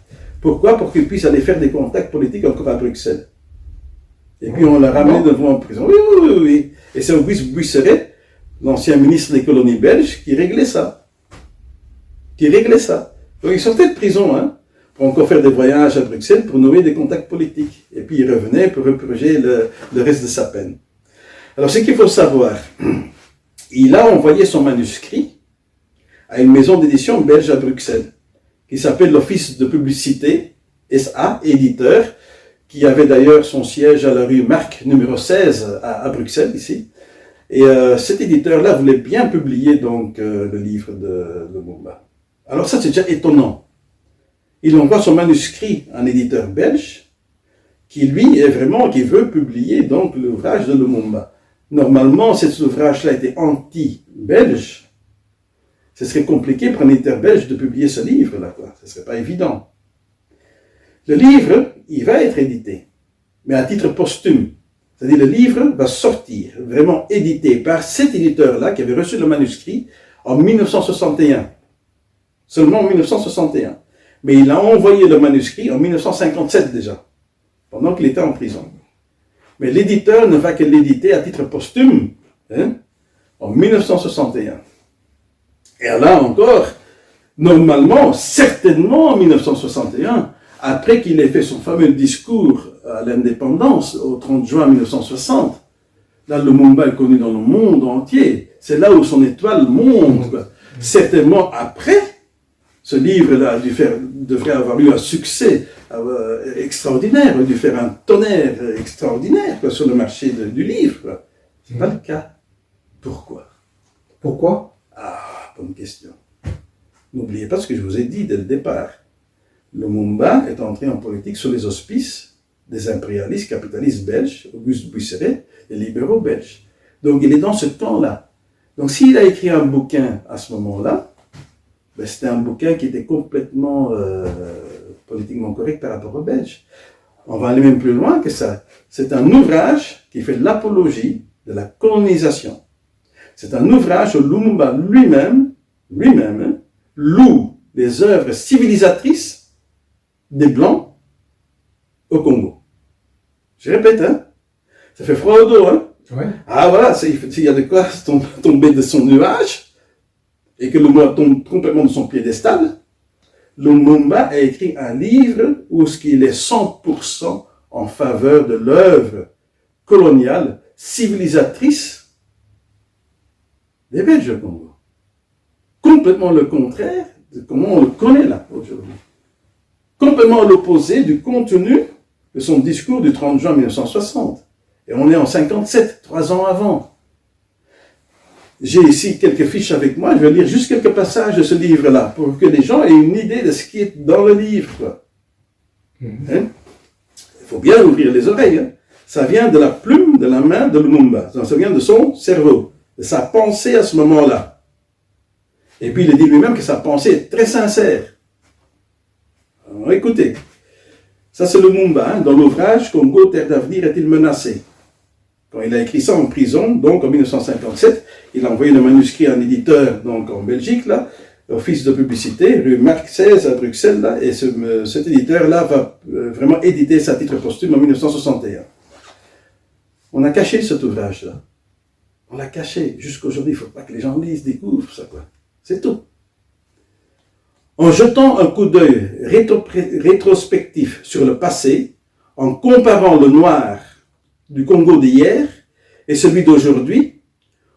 Pourquoi? Pour qu'il puisse aller faire des contacts politiques encore à Bruxelles. Et puis on l'a ramené devant en prison. Oui. Et c'est Auguste Buisseret, l'ancien ministre des colonies belges, qui réglait ça. Donc il sortait de prison, hein. pour encore faire des voyages à Bruxelles pour nouer des contacts politiques. Et puis il revenait pour repurger le reste de sa peine. Alors ce qu'il faut savoir, il a envoyé son manuscrit à une maison d'édition belge à Bruxelles, qui s'appelle l'Office de publicité, SA, éditeur, qui avait d'ailleurs son siège à la rue Marc, numéro 16, à Bruxelles, ici. Et cet éditeur-là voulait bien publier donc le livre de Lumumba. Alors ça, c'est déjà étonnant. Il envoie son manuscrit à un éditeur belge, qui lui qui veut publier donc l'ouvrage de Lumumba. Normalement, cet ouvrage-là était anti-belge. Ce serait compliqué pour un éditeur belge de publier ce livre-là, quoi. Ce serait pas évident. Le livre, il va être édité, mais à titre posthume. C'est-à-dire, le livre va sortir, vraiment édité par cet éditeur-là qui avait reçu le manuscrit en 1961. Seulement en 1961. Mais il a envoyé le manuscrit en 1957 déjà, pendant qu'il était en prison. Mais l'éditeur ne va que l'éditer à titre posthume, en 1961. Et là encore, normalement, certainement en 1961, après qu'il ait fait son fameux discours à l'indépendance, au 30 juin 1960, là, Lumumba est connu dans le monde entier. C'est là où son étoile monte, quoi. Certainement après, ce livre-là devrait avoir eu un succès extraordinaire, a dû faire un tonnerre extraordinaire, quoi, sur le marché du livre. Ce n'est pas le cas. Pourquoi? Pourquoi? Ah, bonne question. N'oubliez pas ce que je vous ai dit dès le départ. Lumumba est entré en politique sous les auspices des impérialistes capitalistes belges, Auguste Buisseret, les libéraux belges. Donc il est dans ce temps-là. Donc s'il a écrit un bouquin à ce moment-là, ben, c'était un bouquin qui était complètement politiquement correct par rapport aux Belges. On va aller même plus loin que ça. C'est un ouvrage qui fait l'apologie de la colonisation. C'est un ouvrage où Lumumba lui-même, loue les œuvres civilisatrices des Blancs au Congo. Je répète, ça fait froid au dos, Ouais. Ah voilà, il y a de quoi tomber de son nuage, et que Lumumba tombe complètement de son piédestal. Lumumba a écrit un livre où il est 100% en faveur de l'œuvre coloniale, civilisatrice des Belges au Congo. Complètement le contraire de comment on le connaît là aujourd'hui. Complètement l'opposé du contenu de son discours du 30 juin 1960. Et on est en 57, 3 ans avant. J'ai ici quelques fiches avec moi, je vais lire juste quelques passages de ce livre-là, pour que les gens aient une idée de ce qui est dans le livre. Il faut bien ouvrir les oreilles. Ça vient de la plume, de la main de Lumumba. Ça vient de son cerveau, de sa pensée à ce moment-là. Et puis il dit lui-même que sa pensée est très sincère. Alors écoutez, ça c'est Lumumba, dans l'ouvrage « Congo, terre d'avenir, est-il menacé ?» Quand il a écrit ça en prison, donc en 1957, il a envoyé le manuscrit à un éditeur, donc en Belgique, là, office de publicité, rue Marc 16 à Bruxelles, là, et cet éditeur-là va vraiment éditer sa titre posthume en 1961. On a caché cet ouvrage-là. On l'a caché. Jusqu'aujourd'hui, il ne faut pas que les gens lisent, découvrent ça, quoi. C'est tout. En jetant un coup d'œil rétrospectif sur le passé, en comparant le noir du Congo d'hier et celui d'aujourd'hui,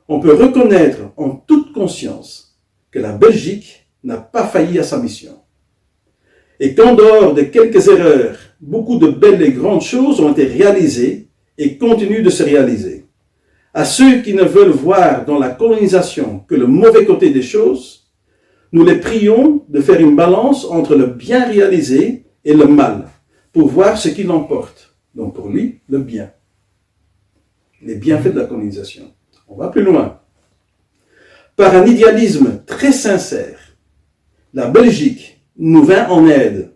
on peut reconnaître en toute conscience que la Belgique n'a pas failli à sa mission. Et qu'en dehors de quelques erreurs, beaucoup de belles et grandes choses ont été réalisées et continuent de se réaliser. À ceux qui ne veulent voir dans la colonisation que le mauvais côté des choses, nous les prions de faire une balance entre le bien réalisé et le mal, pour voir ce qui l'emporte. Donc pour lui, le bien. Les bienfaits de la colonisation. On va plus loin. Par un idéalisme très sincère, la Belgique nous vint en aide.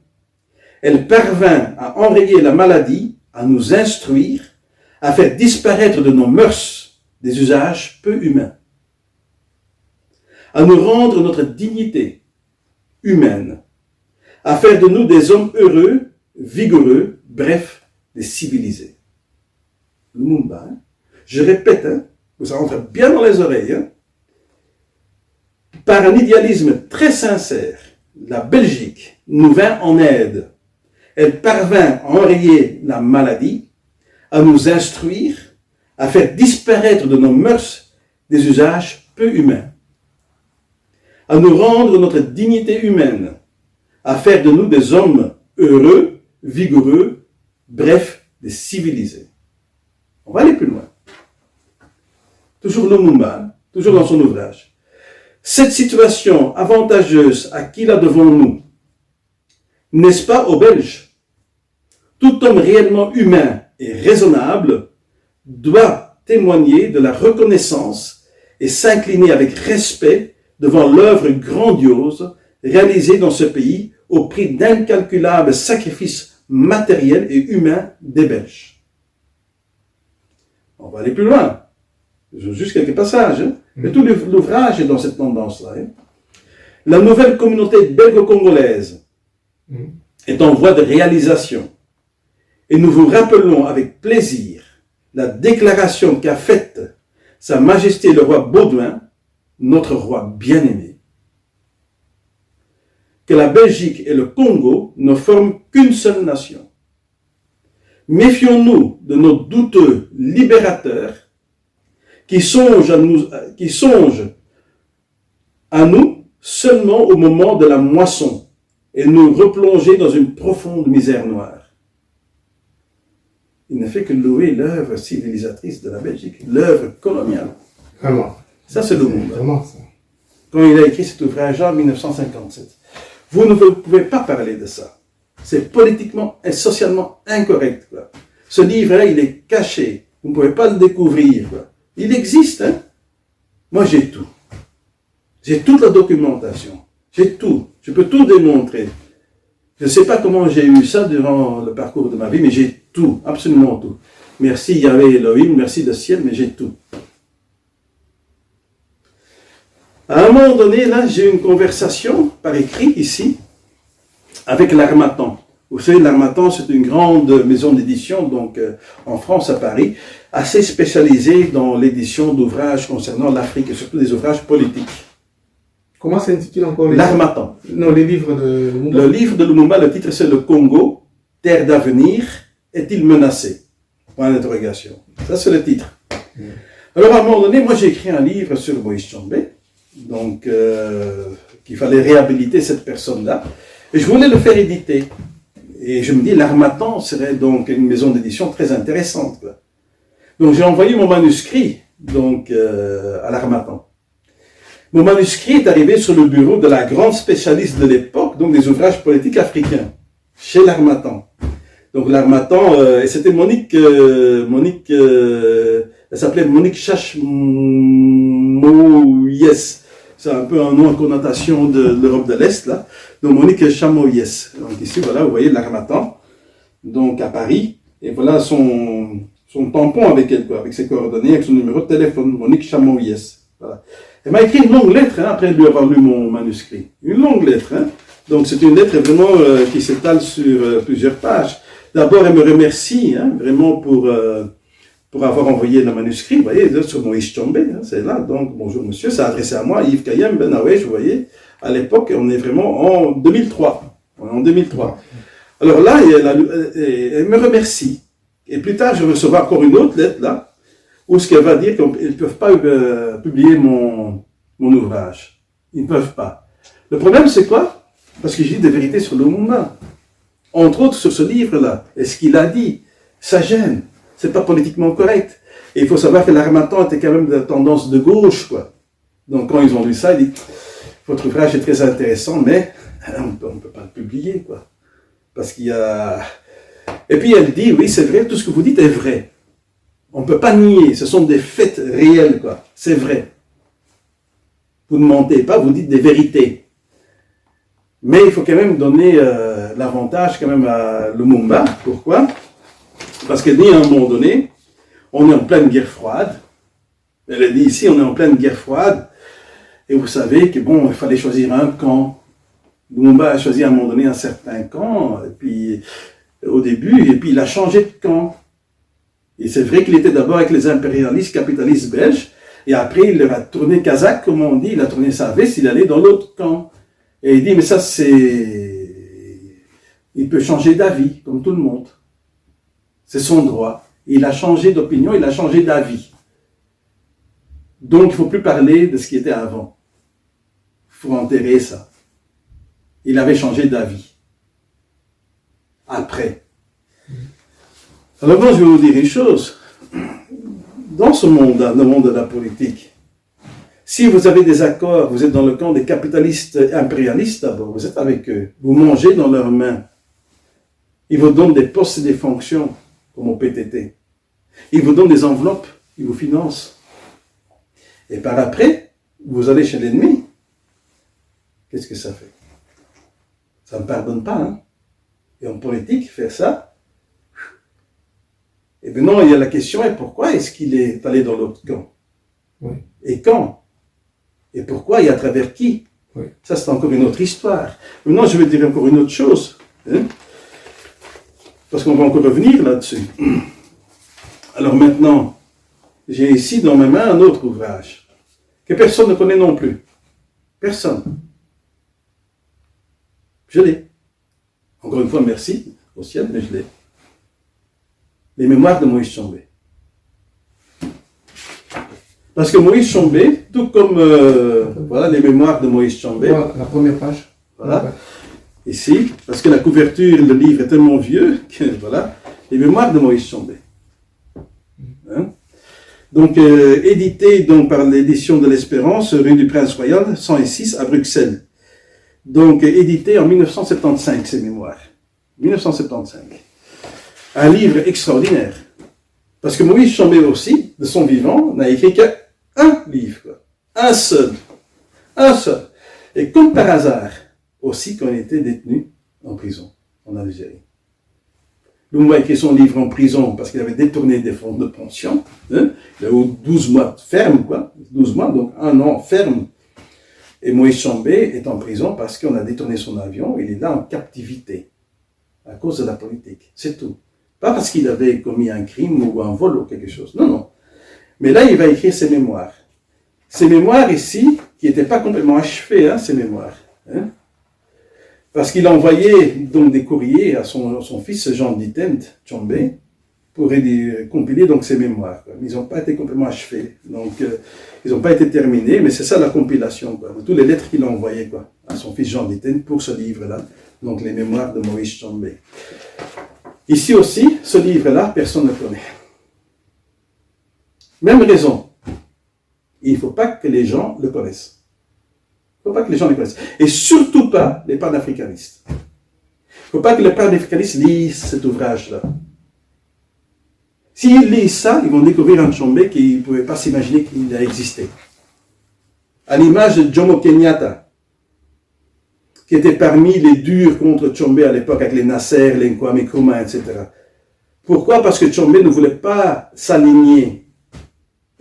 Elle parvint à enrayer la maladie, à nous instruire, à faire disparaître de nos mœurs des usages peu humains, à nous rendre notre dignité humaine, à faire de nous des hommes heureux, vigoureux, bref, des civilisés. Lumumba, je répète, ça rentre bien dans les oreilles, par un idéalisme très sincère, la Belgique nous vint en aide. Elle parvint à enrayer la maladie, à nous instruire, à faire disparaître de nos mœurs des usages peu humains, à nous rendre notre dignité humaine, à faire de nous des hommes heureux, vigoureux, bref, des civilisés. On va aller plus loin. Toujours Lumumba, toujours dans son ouvrage. Cette situation avantageuse à qui la devons nous? N'est-ce pas aux Belges? Tout homme réellement humain et raisonnable doit témoigner de la reconnaissance et s'incliner avec respect devant l'œuvre grandiose réalisée dans ce pays au prix d'incalculables sacrifices matériels et humains des Belges. On va aller plus loin. Juste quelques passages, hein. Mais tout l'ouvrage est dans cette tendance-là. Hein. La nouvelle communauté belgo-congolaise est en voie de réalisation. Et nous vous rappelons avec plaisir la déclaration qu'a faite Sa Majesté le roi Baudouin, notre roi bien-aimé. Que la Belgique et le Congo ne forment qu'une seule nation. Méfions-nous de nos douteux libérateurs qui songent à nous seulement au moment de la moisson et nous replonger dans une profonde misère noire. Il ne fait que louer l'œuvre civilisatrice de la Belgique, l'œuvre coloniale. Vraiment. Ça, c'est le monde. Vraiment ça. Quand il a écrit cet ouvrage en 1957. Vous ne pouvez pas parler de ça. C'est politiquement et socialement incorrect. Quoi. Ce livre-là, il est caché. Vous ne pouvez pas le découvrir. Quoi. Il existe. Hein? Moi, j'ai tout. J'ai toute la documentation. J'ai tout. Je peux tout démontrer. Je ne sais pas comment j'ai eu ça durant le parcours de ma vie, mais j'ai tout. Absolument tout. Merci Yahvé Elohim, merci le ciel, mais j'ai tout. À un moment donné, là, j'ai eu une conversation par écrit ici avec l'Harmattan. Vous savez, l'Harmattan, c'est une grande maison d'édition, donc en France, à Paris, assez spécialisée dans l'édition d'ouvrages concernant l'Afrique et surtout des ouvrages politiques. Comment s'intitule encore l'Harmattan? Non, les livres de Lumumba. Le livre de Lumumba, le titre c'est Le Congo, terre d'avenir, est-il menacé? Point d'interrogation. Ça, c'est le titre. Alors, à un moment donné, moi, j'ai écrit un livre sur Moïse Tshombe, donc qu'il fallait réhabiliter cette personne-là, et je voulais le faire éditer. Et je me dis, l'Harmattan serait donc une maison d'édition très intéressante. Quoi. Donc, j'ai envoyé mon manuscrit donc, à l'Harmattan. Mon manuscrit est arrivé sur le bureau de la grande spécialiste de l'époque, donc des ouvrages politiques africains, chez l'Harmattan. Donc l'Harmattan, et c'était Monique, elle s'appelait Monique Chamoyes. C'est un peu un nom en connotation de l'Europe de l'Est, là. Donc Monique Chamoyes. Donc ici, voilà, vous voyez l'Harmattan, donc à Paris, et voilà son tampon avec elle, quoi, avec ses coordonnées, avec son numéro de téléphone, Monique Chamoyes. Voilà. Elle m'a écrit une longue lettre, hein, après lui avoir lu mon manuscrit. Une longue lettre, hein. Donc c'est une lettre vraiment qui s'étale sur plusieurs pages. D'abord, elle me remercie, hein, vraiment pour avoir envoyé le manuscrit, vous voyez, sur Moïse Tshombe, hein, c'est là. Donc, bonjour monsieur, c'est adressé à moi, Yves Kayem Ben Awesh, vous voyez. À l'époque, on est vraiment en 2003. On est en 2003. Alors là, elle me remercie. Et plus tard, je recevrai encore une autre lettre, là, où ce qu'elle va dire qu'ils ne peuvent pas publier mon ouvrage. Ils ne peuvent pas. Le problème, c'est quoi? Parce que j'ai dit des vérités sur Lumumba. Entre autres, sur ce livre-là. Et ce qu'il a dit, ça gêne. C'est pas politiquement correct. Et il faut savoir que l'Harmattan était quand même de tendance de gauche, quoi. Donc, quand ils ont lu ça, ils disent, votre ouvrage est très intéressant, mais on ne peut pas le publier, quoi. Parce qu'il y a... Et puis, elle dit, oui, c'est vrai, tout ce que vous dites est vrai. On ne peut pas nier, ce sont des faits réels, quoi. C'est vrai. Vous ne mentez pas, vous dites des vérités. Mais il faut quand même donner l'avantage quand même à Lumumba. Pourquoi? Parce qu'elle dit à un moment donné, on est en pleine guerre froide. Elle a dit ici, on est en pleine guerre froide. Et vous savez que bon, il fallait choisir un camp. Lumumba a choisi à un moment donné un certain camp, et puis au début, et puis il a changé de camp. Et c'est vrai qu'il était d'abord avec les impérialistes, capitalistes belges, et après il leur a tourné kazakh, comme on dit, il a tourné sa veste, il allait dans l'autre camp. Et il dit, mais ça c'est... Il peut changer d'avis, comme tout le monde. C'est son droit. Il a changé d'opinion, il a changé d'avis. Donc, il ne faut plus parler de ce qui était avant. Il faut enterrer ça. Il avait changé d'avis. Après. Alors, moi, je vais vous dire une chose. Dans ce monde, le monde de la politique, si vous avez des accords, vous êtes dans le camp des capitalistes impérialistes d'abord, vous êtes avec eux, vous mangez dans leurs mains. Ils vous donnent des postes et des fonctions, comme au PTT. Ils vous donnent des enveloppes, ils vous financent. Et par après, vous allez chez l'ennemi. Qu'est-ce que ça fait? Ça ne pardonne pas, hein? Et en politique, faire ça. Et maintenant, il y a la question, et pourquoi est-ce qu'il est allé dans l'autre camp? Oui. Et quand? Et pourquoi et à travers qui? Oui. Ça, c'est encore une autre histoire. Maintenant, je vais dire encore une autre chose. Hein? Parce qu'on va encore revenir là-dessus. Alors maintenant, j'ai ici dans mes mains un autre ouvrage que personne ne connaît non plus. Personne. Je l'ai. Encore une fois, merci au ciel, mais je l'ai. Les mémoires de Moïse Tchombé. Parce que Moïse Tchombé, tout comme voilà, les mémoires de Moïse Tchombé. Voilà, la première page. Voilà. Ici, parce que la couverture, le livre est tellement vieux que voilà, les mémoires de Moïse Tchombé. Hein? Donc, édité donc, par l'édition de l'Espérance, rue du Prince Royal, 106 à Bruxelles. Donc, édité en 1975, ces mémoires. 1975. Un livre extraordinaire. Parce que Moïse Tchombé aussi, de son vivant, n'a écrit qu'un livre. Quoi. Un seul. Un seul. Et comme par hasard, aussi quand il était détenu en prison, en Algérie. Lumumba a écrit son livre en prison parce qu'il avait détourné des fonds de pension. Hein? Il a eu 12 mois ferme, quoi. 12 mois, donc 1 an ferme. Et Moïse Tchombé est en prison parce qu'on a détourné son avion. Il est là en captivité à cause de la politique. C'est tout. Pas parce qu'il avait commis un crime ou un vol ou quelque chose. Non, non. Mais là, il va écrire ses mémoires. Ces mémoires ici, qui n'étaient pas complètement achevées, hein, ces mémoires. Hein? Parce qu'il a envoyé donc des courriers à son fils Jean Ditent Tchombé pour compiler donc ses mémoires. Quoi. Ils n'ont pas été complètement achevés. Donc, ils n'ont pas été terminés, mais c'est ça la compilation. Quoi, de toutes les lettres qu'il a envoyées quoi, à son fils Jean Ditent pour ce livre-là. Donc, les mémoires de Moïse Tchombé. Ici aussi, ce livre-là, personne ne connaît. Même raison. Il ne faut pas que les gens le connaissent. Il ne faut pas que les gens le connaissent. Et surtout pas les panafricanistes. Il ne faut pas que les panafricanistes lisent cet ouvrage-là. S'ils lisent ça, ils vont découvrir un Tchombé qu'ils ne pouvaient pas s'imaginer qu'il a existé. À l'image de Jomo Kenyatta, qui était parmi les durs contre Tchombé à l'époque, avec les Nasser, les Nkwame Nkrumah, etc. Pourquoi? Parce que Tchombé ne voulait pas s'aligner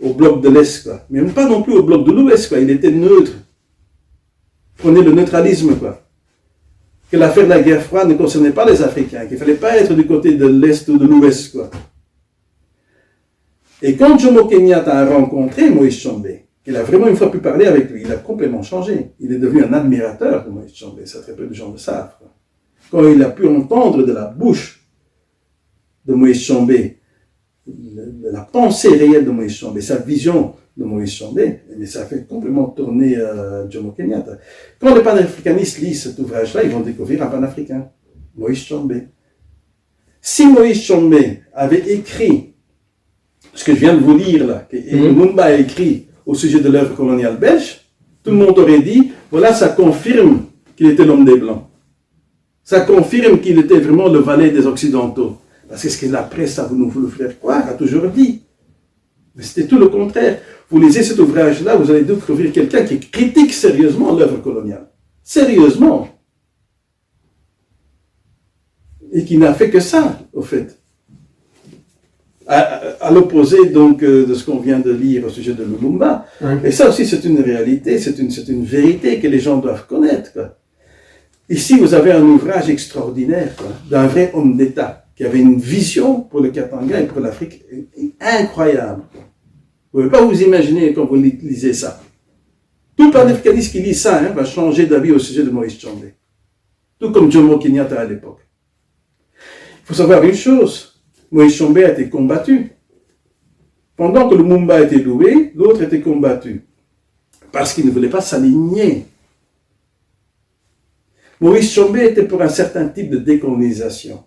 au bloc de l'Est, quoi. Mais même pas non plus au bloc de l'Ouest, quoi. Il était neutre. Il prenait le neutralisme, quoi. Que l'affaire de la guerre froide ne concernait pas les Africains, qu'il ne fallait pas être du côté de l'Est ou de l'Ouest, quoi. Et quand Jomo Kenyatta a rencontré Moïse Tchombé, il a vraiment une fois pu parler avec lui, il a complètement changé. Il est devenu un admirateur de Moïse Tchombé, ça très peu de gens le savent. Quand il a pu entendre de la bouche de Moïse Tchombé, la pensée réelle de Moïse Tchombé, sa vision de Moïse Tchombé, ça a fait complètement tourner Jomo Kenyatta. Quand les panafricanistes lisent cet ouvrage-là, ils vont découvrir un panafricain, Moïse Tchombé. Si Moïse Tchombé avait écrit ce que je viens de vous lire là, que Lumumba a écrit au sujet de l'œuvre coloniale belge, tout le monde aurait dit, voilà, ça confirme qu'il était l'homme des Blancs. Ça confirme qu'il était vraiment le valet des Occidentaux. Parce que ce que la presse a voulu le faire croire, a toujours dit. Mais c'était tout le contraire. Vous lisez cet ouvrage-là, vous allez découvrir quelqu'un qui critique sérieusement l'œuvre coloniale. Sérieusement. Et qui n'a fait que ça, au fait. À l'opposé donc de ce qu'on vient de lire au sujet de Lumumba. Et ça aussi c'est une réalité, c'est une vérité que les gens doivent connaître. Quoi. Ici vous avez un ouvrage extraordinaire quoi, d'un vrai homme d'État qui avait une vision pour le Katanga et pour l'Afrique incroyable. Quoi. Vous ne pouvez pas vous imaginer quand vous lisez ça. Tout panafricaniste qui lit ça va changer d'avis au sujet de Moïse Tshombe. Tout comme Jomo Kenyatta à l'époque. Il faut savoir une chose, Moïse Tshombe a été combattu. Pendant que Lumumba était loué, l'autre était combattu. Parce qu'il ne voulait pas s'aligner. Moïse Tshombe était pour un certain type de décolonisation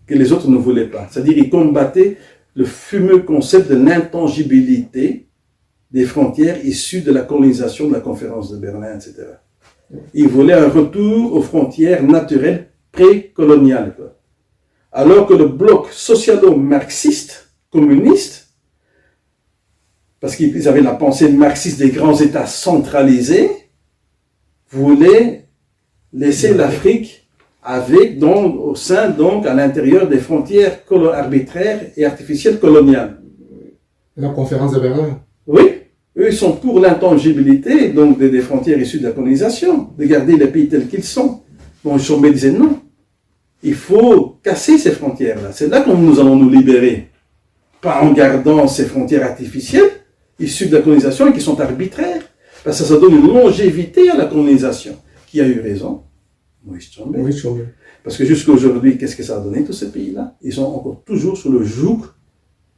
que les autres ne voulaient pas. C'est-à-dire il combattait le fumeux concept de l'intangibilité des frontières issues de la colonisation de la conférence de Berlin, etc. Il voulait un retour aux frontières naturelles pré-coloniales. Alors que le bloc socialo-marxiste, communiste, parce qu'ils avaient la pensée marxiste des grands États centralisés, voulait laisser l'Afrique avec, donc, au sein, donc, à l'intérieur des frontières arbitraires et artificielles coloniales. La conférence de Berlin. Oui, eux, ils sont pour l'intangibilité, donc, des frontières issues de la colonisation, de garder les pays tels qu'ils sont. Bon, Tshombe disait non. Il faut casser ces frontières-là. C'est là que nous allons nous libérer. Pas en gardant ces frontières artificielles, issues de la colonisation et qui sont arbitraires. Parce que ça donne une longévité à la colonisation. Qui a eu raison? Moïse Tshombe. Moïse Tshombe. Parce que jusqu'à aujourd'hui, qu'est-ce que ça a donné, tous ces pays-là? Ils sont encore toujours sous le joug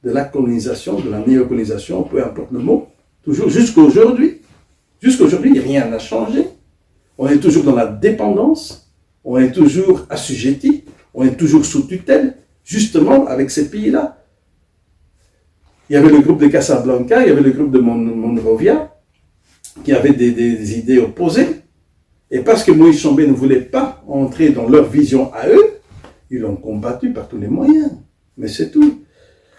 de la colonisation, de la néocolonisation, peu importe le mot. Toujours, jusqu'à aujourd'hui. Jusqu'à aujourd'hui, rien n'a changé. On est toujours dans la dépendance. On est toujours assujetti. On est toujours sous tutelle. Justement, avec ces pays-là. Il y avait le groupe de Casablanca, il y avait le groupe de Monrovia, qui avaient des idées opposées. Et parce que Moïse Tshombe ne voulait pas entrer dans leur vision à eux, ils l'ont combattu par tous les moyens. Mais c'est tout.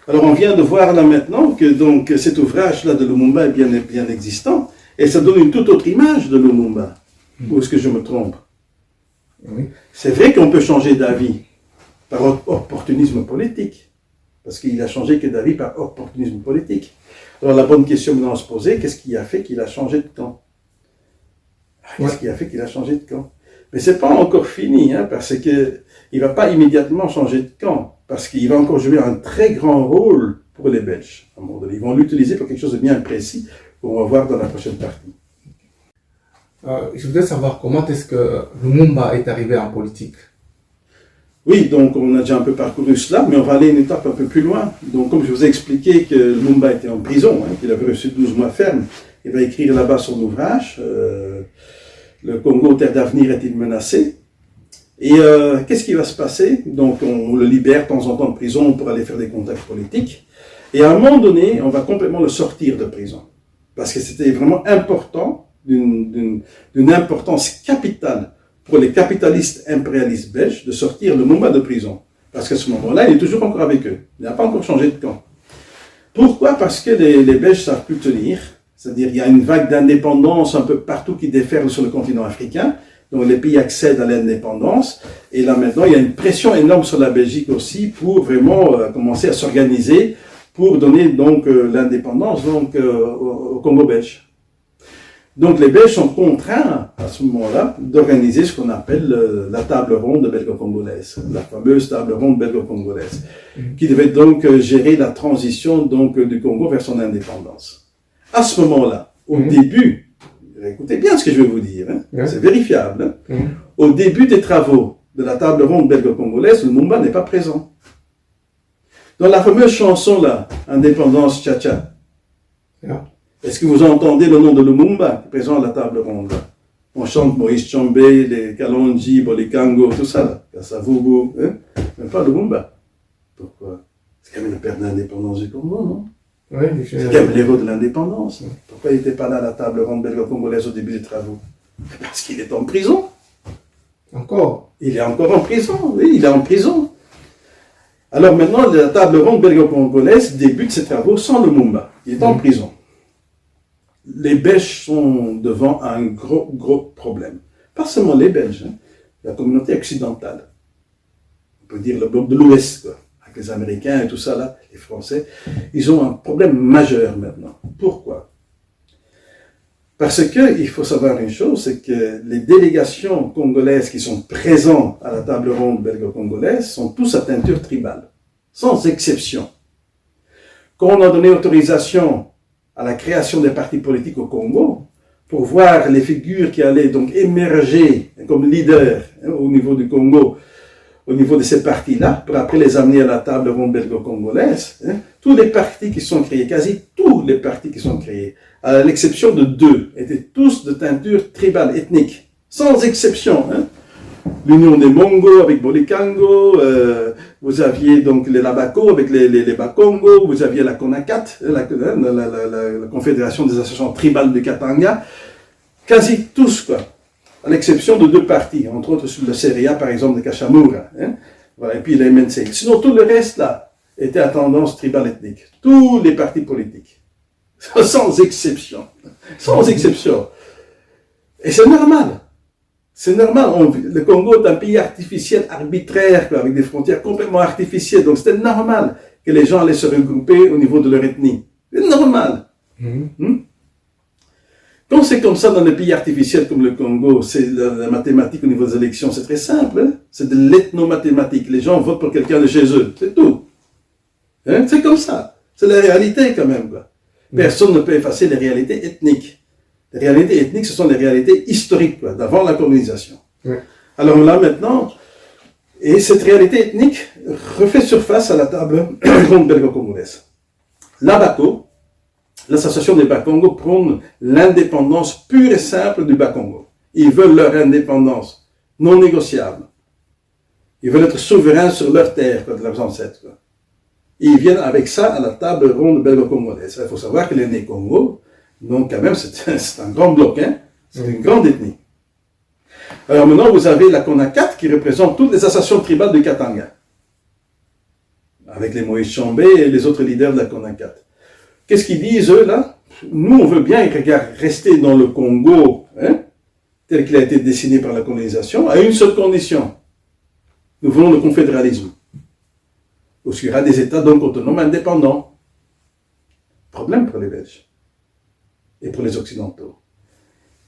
Alors on vient de voir là maintenant que donc, cet ouvrage-là de Lumumba est bien existant, et ça donne une toute autre image de Lumumba. Ou est-ce que je me trompe? Oui. C'est vrai qu'on peut changer d'avis par opportunisme politique, parce qu'il a changé que d'avis par opportunisme politique. Alors la bonne question maintenant à se poser, qu'est-ce qui a fait qu'il a changé de camp? Qu'est-ce qui a fait qu'il a changé de camp? Mais c'est pas encore fini, parce que il va pas immédiatement changer de camp, parce qu'il va encore jouer un très grand rôle pour les Belges. À un moment donné. Ils vont l'utiliser pour quelque chose de bien précis, qu'on va voir dans la prochaine partie. Je voudrais savoir comment est-ce que Lumumba est arrivé en politique. Oui, donc on a déjà un peu parcouru cela, mais on va aller une étape un peu plus loin. Donc comme je vous ai expliqué que Lumumba était en prison, qu'il avait reçu 12 mois ferme, il va écrire là-bas son ouvrage, Le Congo, terre d'avenir, est-il menacé? Et qu'est-ce qui va se passer? Donc on le libère de temps en temps de prison pour aller faire des contacts politiques. Et à un moment donné, on va complètement le sortir de prison. Parce que c'était vraiment important, d'une importance capitale pour les capitalistes impérialistes belges de sortir Lumumba de prison. Parce qu'à ce moment-là, il est toujours encore avec eux. Il n'a pas encore changé de camp. Pourquoi? Parce que les Belges ne savent plus tenir. C'est-à-dire qu'il y a une vague d'indépendance un peu partout qui déferle sur le continent africain. Donc les pays accèdent à l'indépendance. Et là maintenant, il y a une pression énorme sur la Belgique aussi pour vraiment commencer à s'organiser pour donner donc l'indépendance donc au Congo belge. Donc les Belges sont contraints à ce moment-là d'organiser ce qu'on appelle la table ronde belgo-congolaise, la fameuse table ronde belgo-congolaise, qui devait donc gérer la transition donc du Congo vers son indépendance. À ce moment-là, au début, écoutez bien ce que je vais vous dire, c'est vérifiable, au début des travaux de la table ronde belgo-congolaise, Lumumba n'est pas présent. Dans la fameuse chanson là, Indépendance Tcha-Tcha, est-ce que vous entendez le nom de Lumumba présent à la table ronde? On chante Moïse Tshombe, les Kalonji, Bolikango, tout ça là, Kassavubu, mais pas Lumumba. Pourquoi? C'est quand même le père de l'indépendance du Congo, non? Oui, c'est quand même l'héros de l'indépendance. Pourquoi il n'était pas là à la table ronde belgo-congolaise au début des travaux? Parce qu'il est en prison. Encore? Il est encore en prison, oui, il est en prison. Alors maintenant, la table ronde belgo-congolaise débute ses travaux sans Lumumba. Il est en prison. Les Belges sont devant un gros problème. Pas seulement les Belges, la communauté occidentale. On peut dire le bloc de l'Ouest, quoi. Avec les Américains et tout ça, là, les Français. Ils ont un problème majeur maintenant. Pourquoi? Parce que, il faut savoir une chose, c'est que les délégations congolaises qui sont présentes à la table ronde belgo-congolaise sont tous à teinture tribale. Sans exception. Quand on a donné autorisation à la création des partis politiques au Congo, pour voir les figures qui allaient donc émerger comme leaders au niveau du Congo, au niveau de ces partis-là, pour après les amener à la table ronde belgo-congolaise. Tous les partis qui sont créés, quasi tous les partis qui sont créés, à l'exception de 2, étaient tous de teinture tribale, ethnique, sans exception. L'Union des Mongo avec Bolikango, vous aviez donc les Labako avec les Bakongo, vous aviez la CONACAT, la Confédération des associations tribales de Katanga, quasi tous, quoi, à l'exception de 2 partis, entre autres sur le Seria, par exemple, de Kachamura, voilà, et puis les MNC. Sinon, tout le reste, là, était à tendance tribale ethnique. Tous les partis politiques, sans exception, sans exception. Et c'est normal. C'est normal, le Congo est un pays artificiel, arbitraire, quoi, avec des frontières complètement artificielles. Donc c'était normal que les gens allaient se regrouper au niveau de leur ethnie. C'est normal. Quand c'est comme ça dans des pays artificiels comme le Congo, c'est la mathématique au niveau des élections, c'est très simple. C'est de l'ethnomathématique. Les gens votent pour quelqu'un de chez eux, c'est tout. C'est comme ça. C'est la réalité quand même, quoi. Personne ne peut effacer les réalités ethniques. Les réalités ethniques, ce sont les réalités historiques, quoi, d'avant la colonisation. Oui. Alors là, maintenant, et cette réalité ethnique refait surface à la table ronde belgo-congolaise. L'ABACO, l'association des Bakongo, prône l'indépendance pure et simple du Bakongo. Ils veulent leur indépendance non négociable. Ils veulent être souverains sur leur terre, quoi, de leurs ancêtres, quoi. Ils viennent avec ça à la table ronde belgo-congolaise. Il faut savoir que les Né-Congo, donc, quand même, c'est un grand bloc, c'est une grande ethnie. Alors maintenant, vous avez la CONACAT qui représente toutes les associations tribales de Katanga, avec les Moïse Chambé et les autres leaders de la CONACAT. Qu'est-ce qu'ils disent, eux, là? Nous, on veut bien rester dans le Congo, tel qu'il a été dessiné par la colonisation, à une seule condition. Nous voulons le confédéralisme. Parce qu'il y aura des États donc autonomes indépendants. Problème pour les Belges. Et pour les Occidentaux.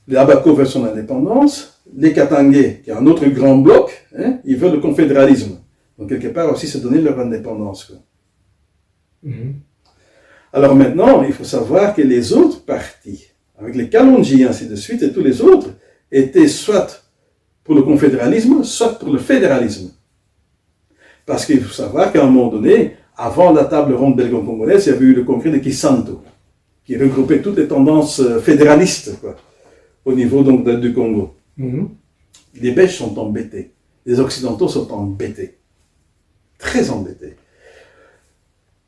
Les Abako veulent son indépendance, les Katangais, qui est un autre grand bloc, ils veulent le confédéralisme. Donc quelque part aussi se donner leur indépendance. Alors maintenant, il faut savoir que les autres partis, avec les Kalonji et ainsi de suite, et tous les autres, étaient soit pour le confédéralisme, soit pour le fédéralisme. Parce qu'il faut savoir qu'à un moment donné, avant la table ronde belgo-congolaise, il y avait eu le congrès de Kisanto, qui regroupait toutes les tendances fédéralistes, quoi, au niveau donc du Congo. Les Belges sont embêtés. Les Occidentaux sont embêtés. Très embêtés.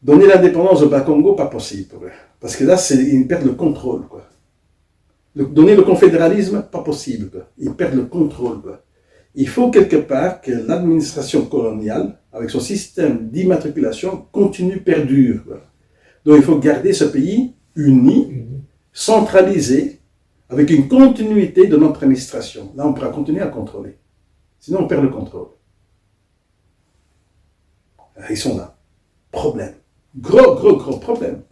Donner l'indépendance au Bas-Congo, pas possible pour eux. Parce que là, ils perdent le contrôle, quoi. Donner le confédéralisme, pas possible, quoi. Ils perdent le contrôle, quoi. Il faut quelque part que l'administration coloniale, avec son système d'immatriculation, continue, perdure, quoi. Donc il faut garder ce pays uni, centralisé, avec une continuité de notre administration. Là, on pourra continuer à contrôler. Sinon, on perd le contrôle. Alors, ils sont là. Problème. Gros problème.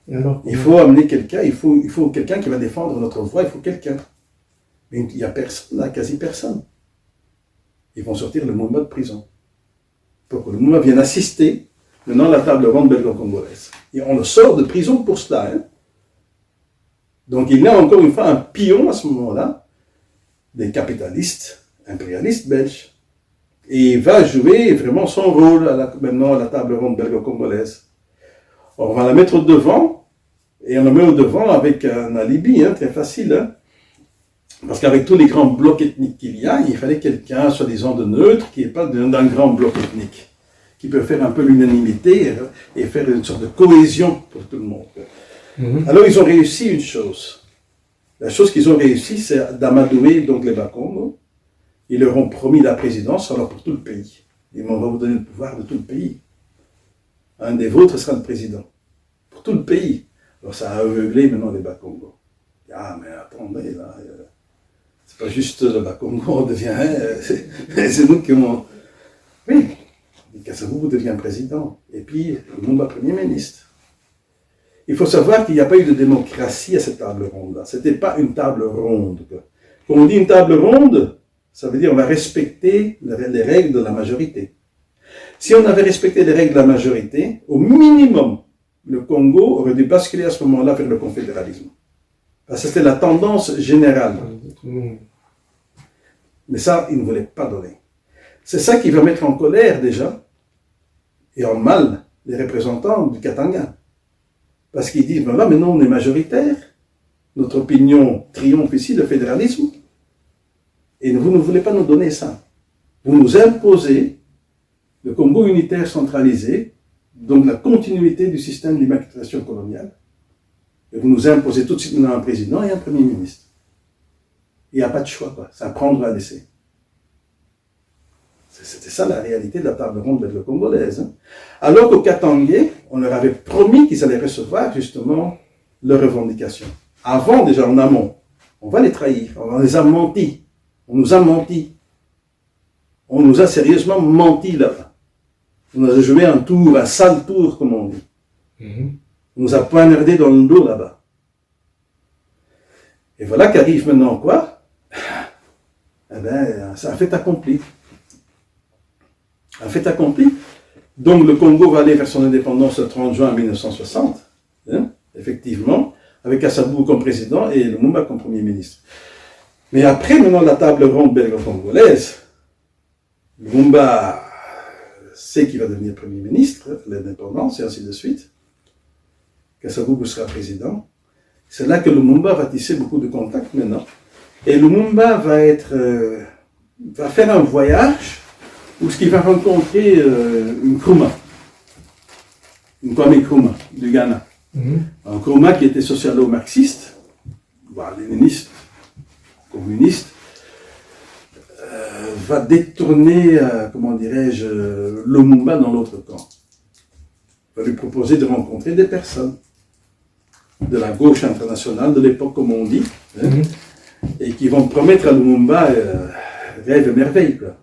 Alors, il faut amener quelqu'un, il faut quelqu'un qui va défendre notre voix, il faut quelqu'un. Mais il n'y a personne, là, quasi personne. Ils vont sortir le Mouma de prison. Pour que le Mouma vienne assister maintenant à la table ronde belgo-congolaise. Et on le sort de prison pour cela. Donc il y a encore une fois un pion à ce moment-là des capitalistes, impérialistes belges. Et il va jouer vraiment son rôle maintenant à la table ronde belgo-congolaise. On va la mettre au devant, et on la met au devant avec un alibi, très facile. Parce qu'avec tous les grands blocs ethniques qu'il y a, il fallait quelqu'un, soi-disant de neutre, qui n'est pas d'un grand bloc ethnique, qui peut faire un peu l'unanimité et faire une sorte de cohésion pour tout le monde. Alors ils ont réussi une chose. La chose qu'ils ont réussi, c'est d'amadouer donc les Bakongo. Ils leur ont promis la présidence, alors pour tout le pays. Ils m'ont va vous donner le pouvoir de tout le pays. Un des vôtres sera le président. Pour tout le pays. Alors ça a aveuglé maintenant les Bakongo. Ah mais attendez, là, c'est pas juste le Bakongo, on devient, c'est nous qui avons... Oui, Kassabou devient président. Et puis, le monde va premier ministre. Il faut savoir qu'il n'y a pas eu de démocratie à cette table ronde-là. Ce n'était pas une table ronde. Quand on dit une table ronde, ça veut dire qu'on va respecter les règles de la majorité. Si on avait respecté les règles de la majorité, au minimum, le Congo aurait dû basculer à ce moment-là vers le confédéralisme. Parce que c'était la tendance générale. Mhm. Mais ça, ils ne voulaient pas donner. C'est ça qui va mettre en colère déjà, et en mal, les représentants du Katanga. Parce qu'ils disent, ben là, maintenant on est majoritaire, notre opinion triomphe ici, le fédéralisme, et vous ne voulez pas nous donner ça. Vous nous imposez le Congo unitaire centralisé, donc la continuité du système d'immatriculation coloniale, et vous nous imposez tout de suite maintenant un président et un premier ministre. Il n'y a pas de choix, quoi. C'est à prendre ou à laisser. C'était ça la réalité de la table ronde belgo-congolaise. Hein. Alors qu'au Katangais, on leur avait promis qu'ils allaient recevoir justement leurs revendications. Avant, déjà en amont, on va les trahir, on les a menti. On nous a menti. On nous a sérieusement menti là-bas. On nous a joué un tour, un sale tour, comme on dit. Mhm. On nous a poignardé dans le dos là-bas. Et voilà qu'arrive maintenant quoi? Eh bien, c'est un fait accompli. Un fait accompli. Donc le Congo va aller vers son indépendance le 30 juin 1960, hein, effectivement, avec Assabou comme président et Lumumba comme premier ministre. Mais après, maintenant, la table ronde belgo-congolaise, Lumumba sait qu'il va devenir premier ministre, l'indépendance et ainsi de suite. Kasavubu sera président. C'est là que Lumumba va tisser beaucoup de contacts maintenant. Et Lumumba va faire un voyage où il va rencontrer une Nkrumah, une Kwame Nkrumah du Ghana. Un Nkrumah qui était socialo-marxiste, léniniste, communiste, va détourner, comment dirais-je, Lumumba dans l'autre camp. Va lui proposer de rencontrer des personnes de la gauche internationale de l'époque, comme on dit, hein, et qui vont promettre à Lumumba rêve et merveille, quoi.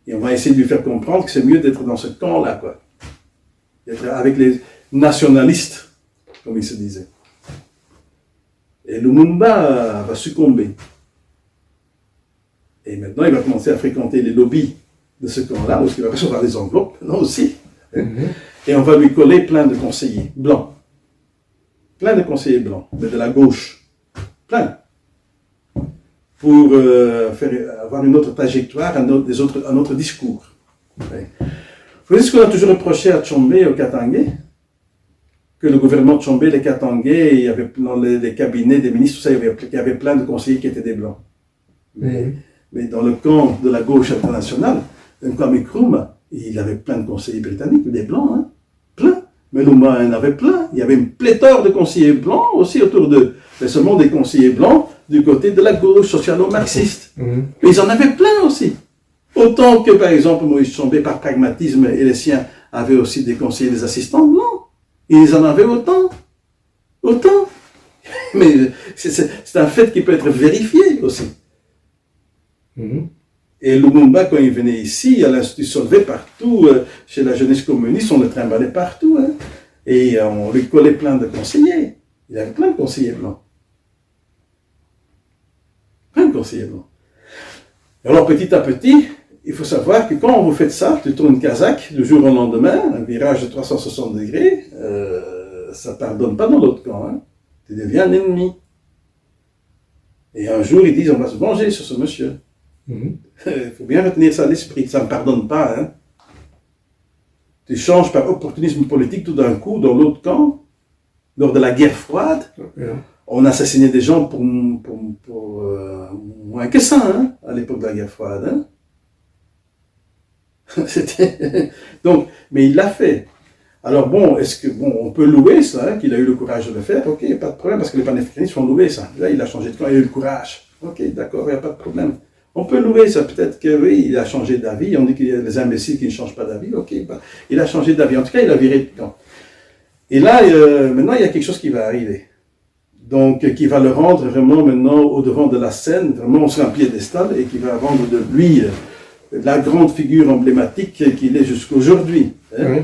Et on va essayer de lui faire comprendre que c'est mieux d'être dans ce camp-là, quoi. D'être avec les nationalistes, comme il se disait. Et Lumumba va succomber. Et maintenant, il va commencer à fréquenter les lobbies de ce camp-là, parce qu'il va recevoir des enveloppes, non aussi. Et on va lui coller plein de conseillers blancs. Plein de conseillers blancs, mais de la gauche. Plein. Pour avoir une autre trajectoire, un autre discours. Ouais. Vous voyez ce qu'on a toujours reproché à Tshombe et au Katangais? Que le gouvernement de Tshombe, les Katangais, il y avait dans les cabinets des ministres, tout ça, il y avait plein de conseillers qui étaient des blancs. Mais dans le camp de la gauche internationale, Kwame Nkrumah, il avait plein de conseillers britanniques, des blancs, hein, plein. Mais Lumumba en avait plein. Il y avait une pléthore de conseillers blancs aussi autour d'eux. Mais seulement des conseillers blancs du côté de la gauche socialo-marxiste. Mais ils en avaient plein aussi. Autant que, par exemple, Moïse Tshombe, par pragmatisme, et les siens avaient aussi des conseillers, des assistants blancs. Ils en avaient autant. Autant. Mais c'est un fait qui peut être vérifié aussi. Et Lumumba, quand il venait ici, à l'Institut Solvay, partout, chez la jeunesse communiste, on le trimballait partout. Hein, et on lui collait plein de conseillers. Il avait plein de conseillers blancs. Plein de conseillers blancs. Alors, petit à petit, il faut savoir que quand vous faites ça, tu tournes Kazakh du jour au lendemain, un virage de 360 degrés, ça ne pardonne pas dans l'autre camp. Hein. Tu deviens un ennemi. Et un jour, ils disent, on va se venger sur ce monsieur. Il faut bien retenir ça à l'esprit, ça ne pardonne pas. Hein. Tu changes par opportunisme politique tout d'un coup dans l'autre camp, lors de la guerre froide. On assassinait des gens pour moins que ça, hein, à l'époque de la guerre froide. Hein. Donc, mais il l'a fait. Alors bon, on peut louer ça, hein, qu'il a eu le courage de le faire, ok, pas de problème, parce que les panafricanistes font louer ça. Là, il a changé de camp, il a eu le courage. Ok, d'accord, il n'y a pas de problème. On peut louer ça, peut-être que oui, il a changé d'avis, on dit qu'il y a des imbéciles qui ne changent pas d'avis, ok, il a changé d'avis, en tout cas il a viré de camp. Et là, maintenant il y a quelque chose qui va arriver, donc qui va le rendre vraiment maintenant au devant de la scène, vraiment sur un piédestal, et qui va rendre de lui la grande figure emblématique qu'il est jusqu'aujourd'hui. Hein.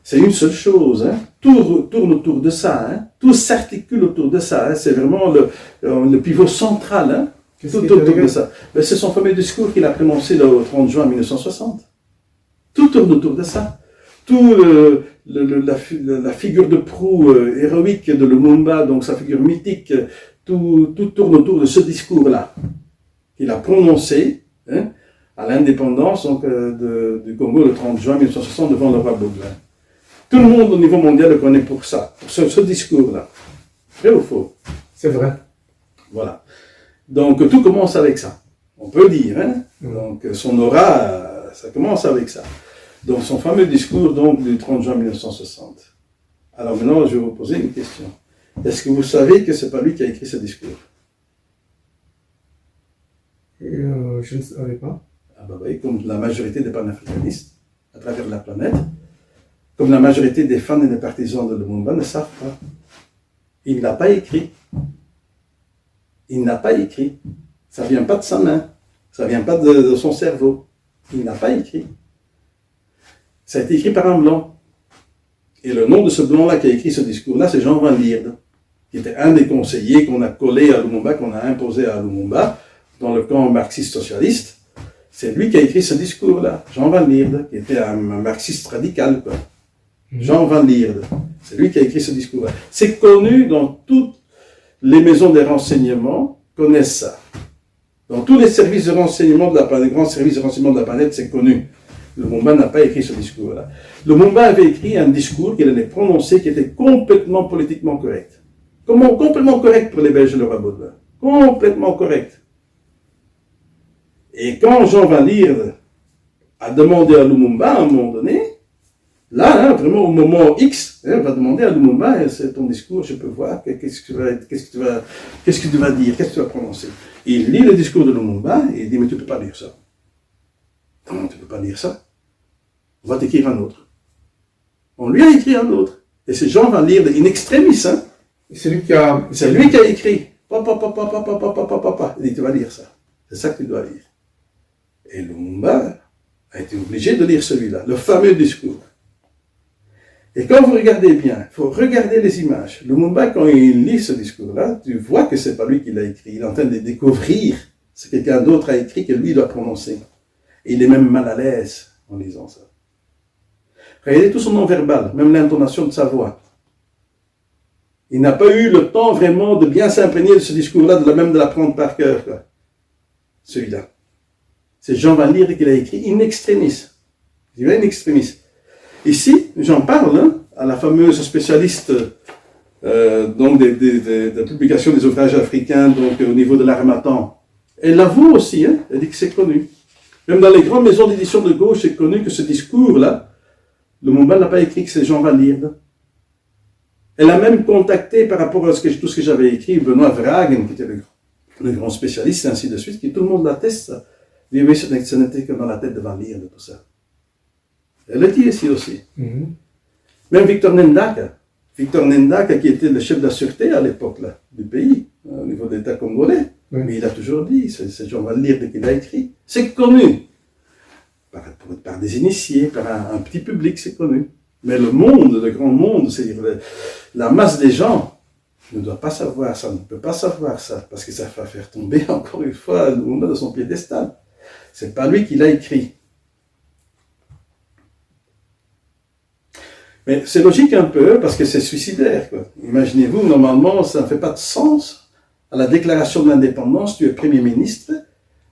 C'est une seule chose, hein. Tout tourne autour de ça, hein. Tout s'articule autour de ça, hein. C'est vraiment le pivot central, hein. Tout autour de ça. C'est son fameux discours qu'il a prononcé le 30 juin 1960. Tout tourne autour de ça. Tout la figure de proue héroïque de Lumumba, donc sa figure mythique, tout tourne autour de ce discours-là, qu'il a prononcé hein, à l'indépendance donc, du Congo le 30 juin 1960 devant le roi Baudouin. Tout le monde au niveau mondial le connaît pour ça, pour ce discours-là. Vrai ou faux? C'est vrai. Voilà. Donc tout commence avec ça. On peut dire, hein. Donc son aura, ça commence avec ça. Donc son fameux discours donc, du 30 juin 1960. Alors maintenant, je vais vous poser une question. Est-ce que vous savez que c'est pas lui qui a écrit ce discours? Je ne savais pas. Ah bah oui, comme la majorité des panafricanistes à travers la planète, comme la majorité des fans et des partisans de Lumumba ne savent pas. Il n'a pas écrit. Il n'a pas écrit. Ça ne vient pas de sa main. Ça ne vient pas de son cerveau. Il n'a pas écrit. Ça a été écrit par un blanc. Et le nom de ce blanc-là qui a écrit ce discours-là, c'est Jean Van Lierde, qui était un des conseillers qu'on a collé à Lumumba, qu'on a imposé à Lumumba, dans le camp marxiste-socialiste. C'est lui qui a écrit ce discours-là, Jean Van Lierde, qui était un marxiste radical, quoi. Jean Van Lierde. C'est lui qui a écrit ce discours-là. C'est connu dans toutes les maisons des renseignements, connaissent ça. Dans tous les services de renseignement de la planète, les grands services de renseignement de la planète, c'est connu. Lumumba n'a pas écrit ce discours-là. Lumumba avait écrit un discours qu'il allait prononcer qui était complètement politiquement correct. Comment complètement correct pour les Belges de Laurent Baudouin. Complètement correct. Et quand Jean Van Lierde a demandé à Lumumba à un moment donné, là, hein, vraiment au moment X, hein, va demander à Lumumba, c'est ton discours, je peux voir, qu'est-ce que tu vas dire, qu'est-ce que tu vas prononcer. Il lit le discours de Lumumba et il dit, mais tu ne peux pas lire ça. Comment tu ne peux pas lire ça? On va t'écrire un autre. On lui a écrit un autre. Et c'est Jean Van Lierde in extremis, hein. C'est lui qui a écrit. Il dit, tu vas lire ça. C'est ça que tu dois lire. Et Lumumba a été obligé de lire celui-là, le fameux discours. Et quand vous regardez bien, il faut regarder les images. Lumumba, quand il lit ce discours-là, tu vois que c'est pas lui qui l'a écrit. Il est en train de découvrir ce que quelqu'un d'autre a écrit que lui doit prononcer. Et il est même mal à l'aise en lisant ça. Regardez tout son non-verbal, même l'intonation de sa voix. Il n'a pas eu le temps vraiment de bien s'imprégner de ce discours-là, de l'apprendre par cœur, quoi. Celui-là. C'est Jean Van Lierde qui l'a écrit in extremis. Il est in extremis. Ici, j'en parle hein, à la fameuse spécialiste donc de publication des ouvrages africains donc au niveau de l'Harmattan. Elle l'avoue aussi, hein, elle dit que c'est connu. Même dans les grandes maisons d'édition de gauche, c'est connu que ce discours-là, Lumumba n'a pas écrit que c'est Jean Van Lierde. Elle a même contacté par rapport à tout ce que j'avais écrit, Benoît Vragen, qui était le grand spécialiste, et ainsi de suite, qui tout le monde l'atteste. Il dit oui, ce n'était que dans la tête de Van Lierde, tout ça. Elle le dit ici aussi. Même Victor Nendaka, qui était le chef de la sûreté à l'époque là, du pays, au niveau de l'État congolais, mais il a toujours dit, c'est Jean Van Lierde qui l'a écrit. C'est connu. Par des initiés, par un petit public, c'est connu. Mais le monde, le grand monde, c'est-à-dire la masse des gens, ne doit pas savoir ça, ne peut pas savoir ça, parce que ça va faire tomber encore une fois le monde de son piédestal. C'est pas lui qui l'a écrit. Mais c'est logique un peu, parce que c'est suicidaire, quoi. Imaginez-vous, normalement, ça ne fait pas de sens. À la déclaration de l'indépendance, tu es Premier ministre.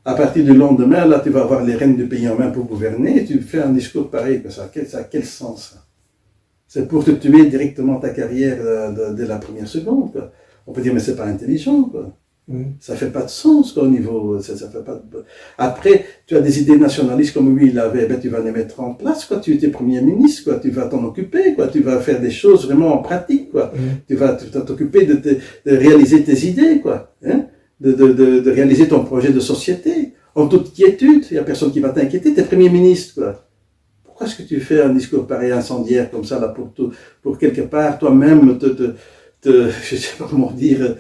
À partir du lendemain, là, tu vas avoir les rênes du pays en main pour gouverner, et tu fais un discours pareil. Ça a quel sens, ça? C'est pour te tuer directement ta carrière dès la première seconde, quoi. On peut dire, mais c'est pas intelligent, quoi. Ça fait pas de sens, quoi, au niveau, ça fait pas de... Après, tu as des idées nationalistes comme lui, il avait, ben, tu vas les mettre en place, quoi. Tu étais Premier ministre, quoi. Tu vas t'en occuper, quoi. Tu vas faire des choses vraiment en pratique, quoi. Tu vas t'occuper de réaliser tes idées, quoi. Hein? De réaliser ton projet de société. En toute quiétude, il n'y a personne qui va t'inquiéter, tu es Premier ministre, quoi. Pourquoi est-ce que tu fais un discours pareil incendiaire comme ça, là, pour quelque part, toi-même, je sais pas comment dire,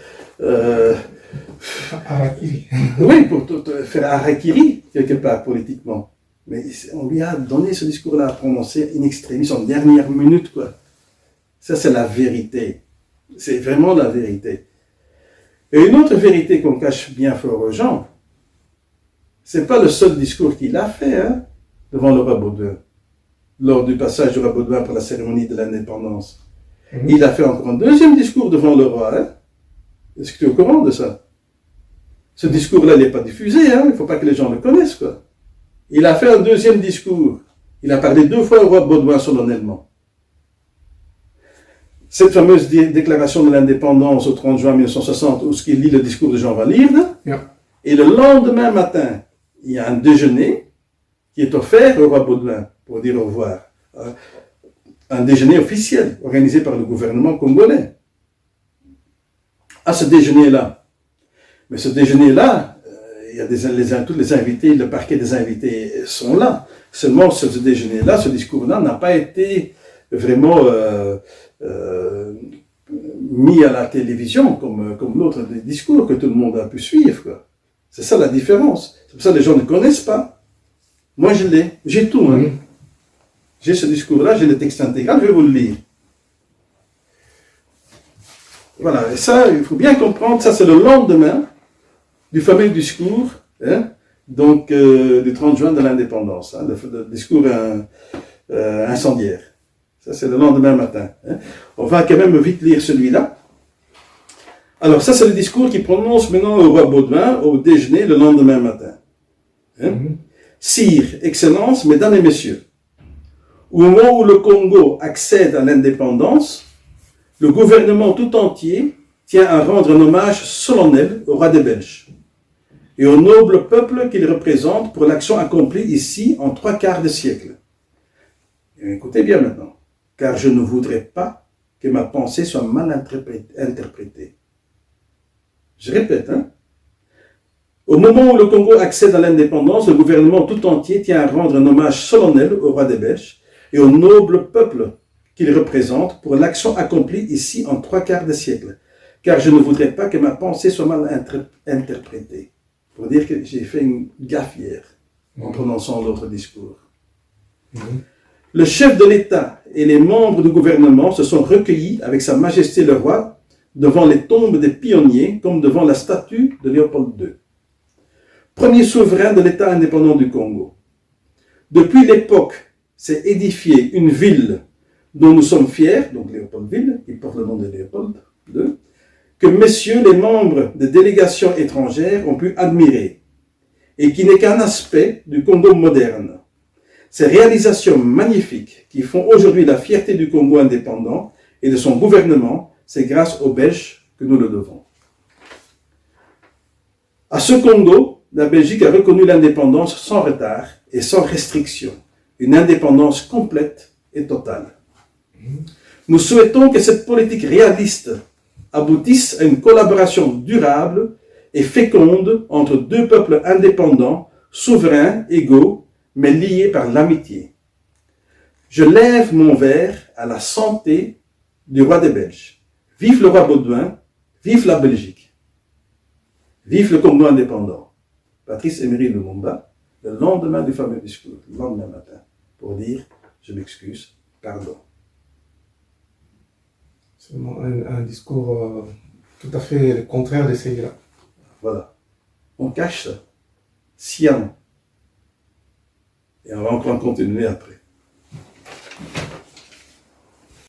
Harakiri. oui, pour te faire harakiri, quelque part, politiquement. Mais on lui a donné ce discours-là à prononcer in extremis, en dernière minute, quoi. Ça, c'est la vérité. C'est vraiment la vérité. Et une autre vérité qu'on cache bien fort aux gens, c'est pas le seul discours qu'il a fait, hein, devant le roi Baudouin. lors du passage du roi Baudouin pour la cérémonie de l'indépendance. Mhm. Il a fait encore un deuxième discours devant le roi. Hein? Est-ce que tu es au courant de ça? Ce discours-là, il n'est pas diffusé, hein? Il ne faut pas que les gens le connaissent, quoi. Il a fait un deuxième discours. Il a parlé 2 fois au roi Baudouin solennellement. Cette fameuse déclaration de l'indépendance au 30 juin 1960, où il lit le discours de Jean Valirne, Ja. et le lendemain matin, il y a un déjeuner qui est offert au roi Baudouin pour dire au revoir. Un déjeuner officiel organisé par le gouvernement congolais. À ce déjeuner-là, mais ce déjeuner-là, il y a tous les invités, le parquet des invités sont là. Seulement, ce déjeuner-là, ce discours-là n'a pas été vraiment mis à la télévision comme l'autre discours que tout le monde a pu suivre, quoi. C'est ça la différence. C'est pour ça que les gens ne connaissent pas. Moi, je l'ai. J'ai tout. Hein. Mhm. J'ai ce discours-là, j'ai le texte intégral, je vais vous le lire. Voilà, et ça, il faut bien comprendre, ça c'est le lendemain du fameux discours, hein, donc du 30 juin de l'indépendance, hein, le discours incendiaire. Ça c'est le lendemain matin. Hein. On va quand même vite lire celui-là. Alors ça c'est le discours qu'il prononce maintenant au roi Baudouin au déjeuner le lendemain matin. Hein. Mhm. Sire, Excellence, Mesdames et Messieurs, au moment où le Congo accède à l'indépendance, le gouvernement tout entier tient à rendre un hommage solennel au roi des Belges et au noble peuple qu'il représente pour l'action accomplie ici en 3/4 de siècle. Et écoutez bien maintenant, car je ne voudrais pas que ma pensée soit mal interprétée. Je répète, hein. Au moment où le Congo accède à l'indépendance, le gouvernement tout entier tient à rendre un hommage solennel au roi des Belges et au noble peuple qu'il représente pour l'action accomplie ici en 3/4 de siècle. Car je ne voudrais pas que ma pensée soit mal interprétée. Pour dire que j'ai fait une gaffe hier en prononçant l'autre discours. Mhm. Le chef de l'État et les membres du gouvernement se sont recueillis avec Sa Majesté le Roi devant les tombes des pionniers comme devant la statue de Léopold II, premier souverain de l'État indépendant du Congo. Depuis l'époque, s'est édifiée une ville dont nous sommes fiers, donc Léopoldville, qui porte le nom de Léopold II, que messieurs les membres des délégations étrangères ont pu admirer, et qui n'est qu'un aspect du Congo moderne. Ces réalisations magnifiques qui font aujourd'hui la fierté du Congo indépendant et de son gouvernement, c'est grâce aux Belges que nous le devons. À ce Congo, la Belgique a reconnu l'indépendance sans retard et sans restriction, une indépendance complète et totale. Nous souhaitons que cette politique réaliste aboutisse à une collaboration durable et féconde entre 2 peuples indépendants, souverains, égaux, mais liés par l'amitié. Je lève mon verre à la santé du roi des Belges. Vive le roi Baudouin, vive la Belgique. Vive le Congo indépendant. Patrice Emery Lumumba, le lendemain du fameux discours, le lendemain matin, pour dire « je m'excuse, pardon ». C'est un discours tout à fait le contraire de celui-là. Voilà. On cache ça, sciemment. Et on va encore continuer après.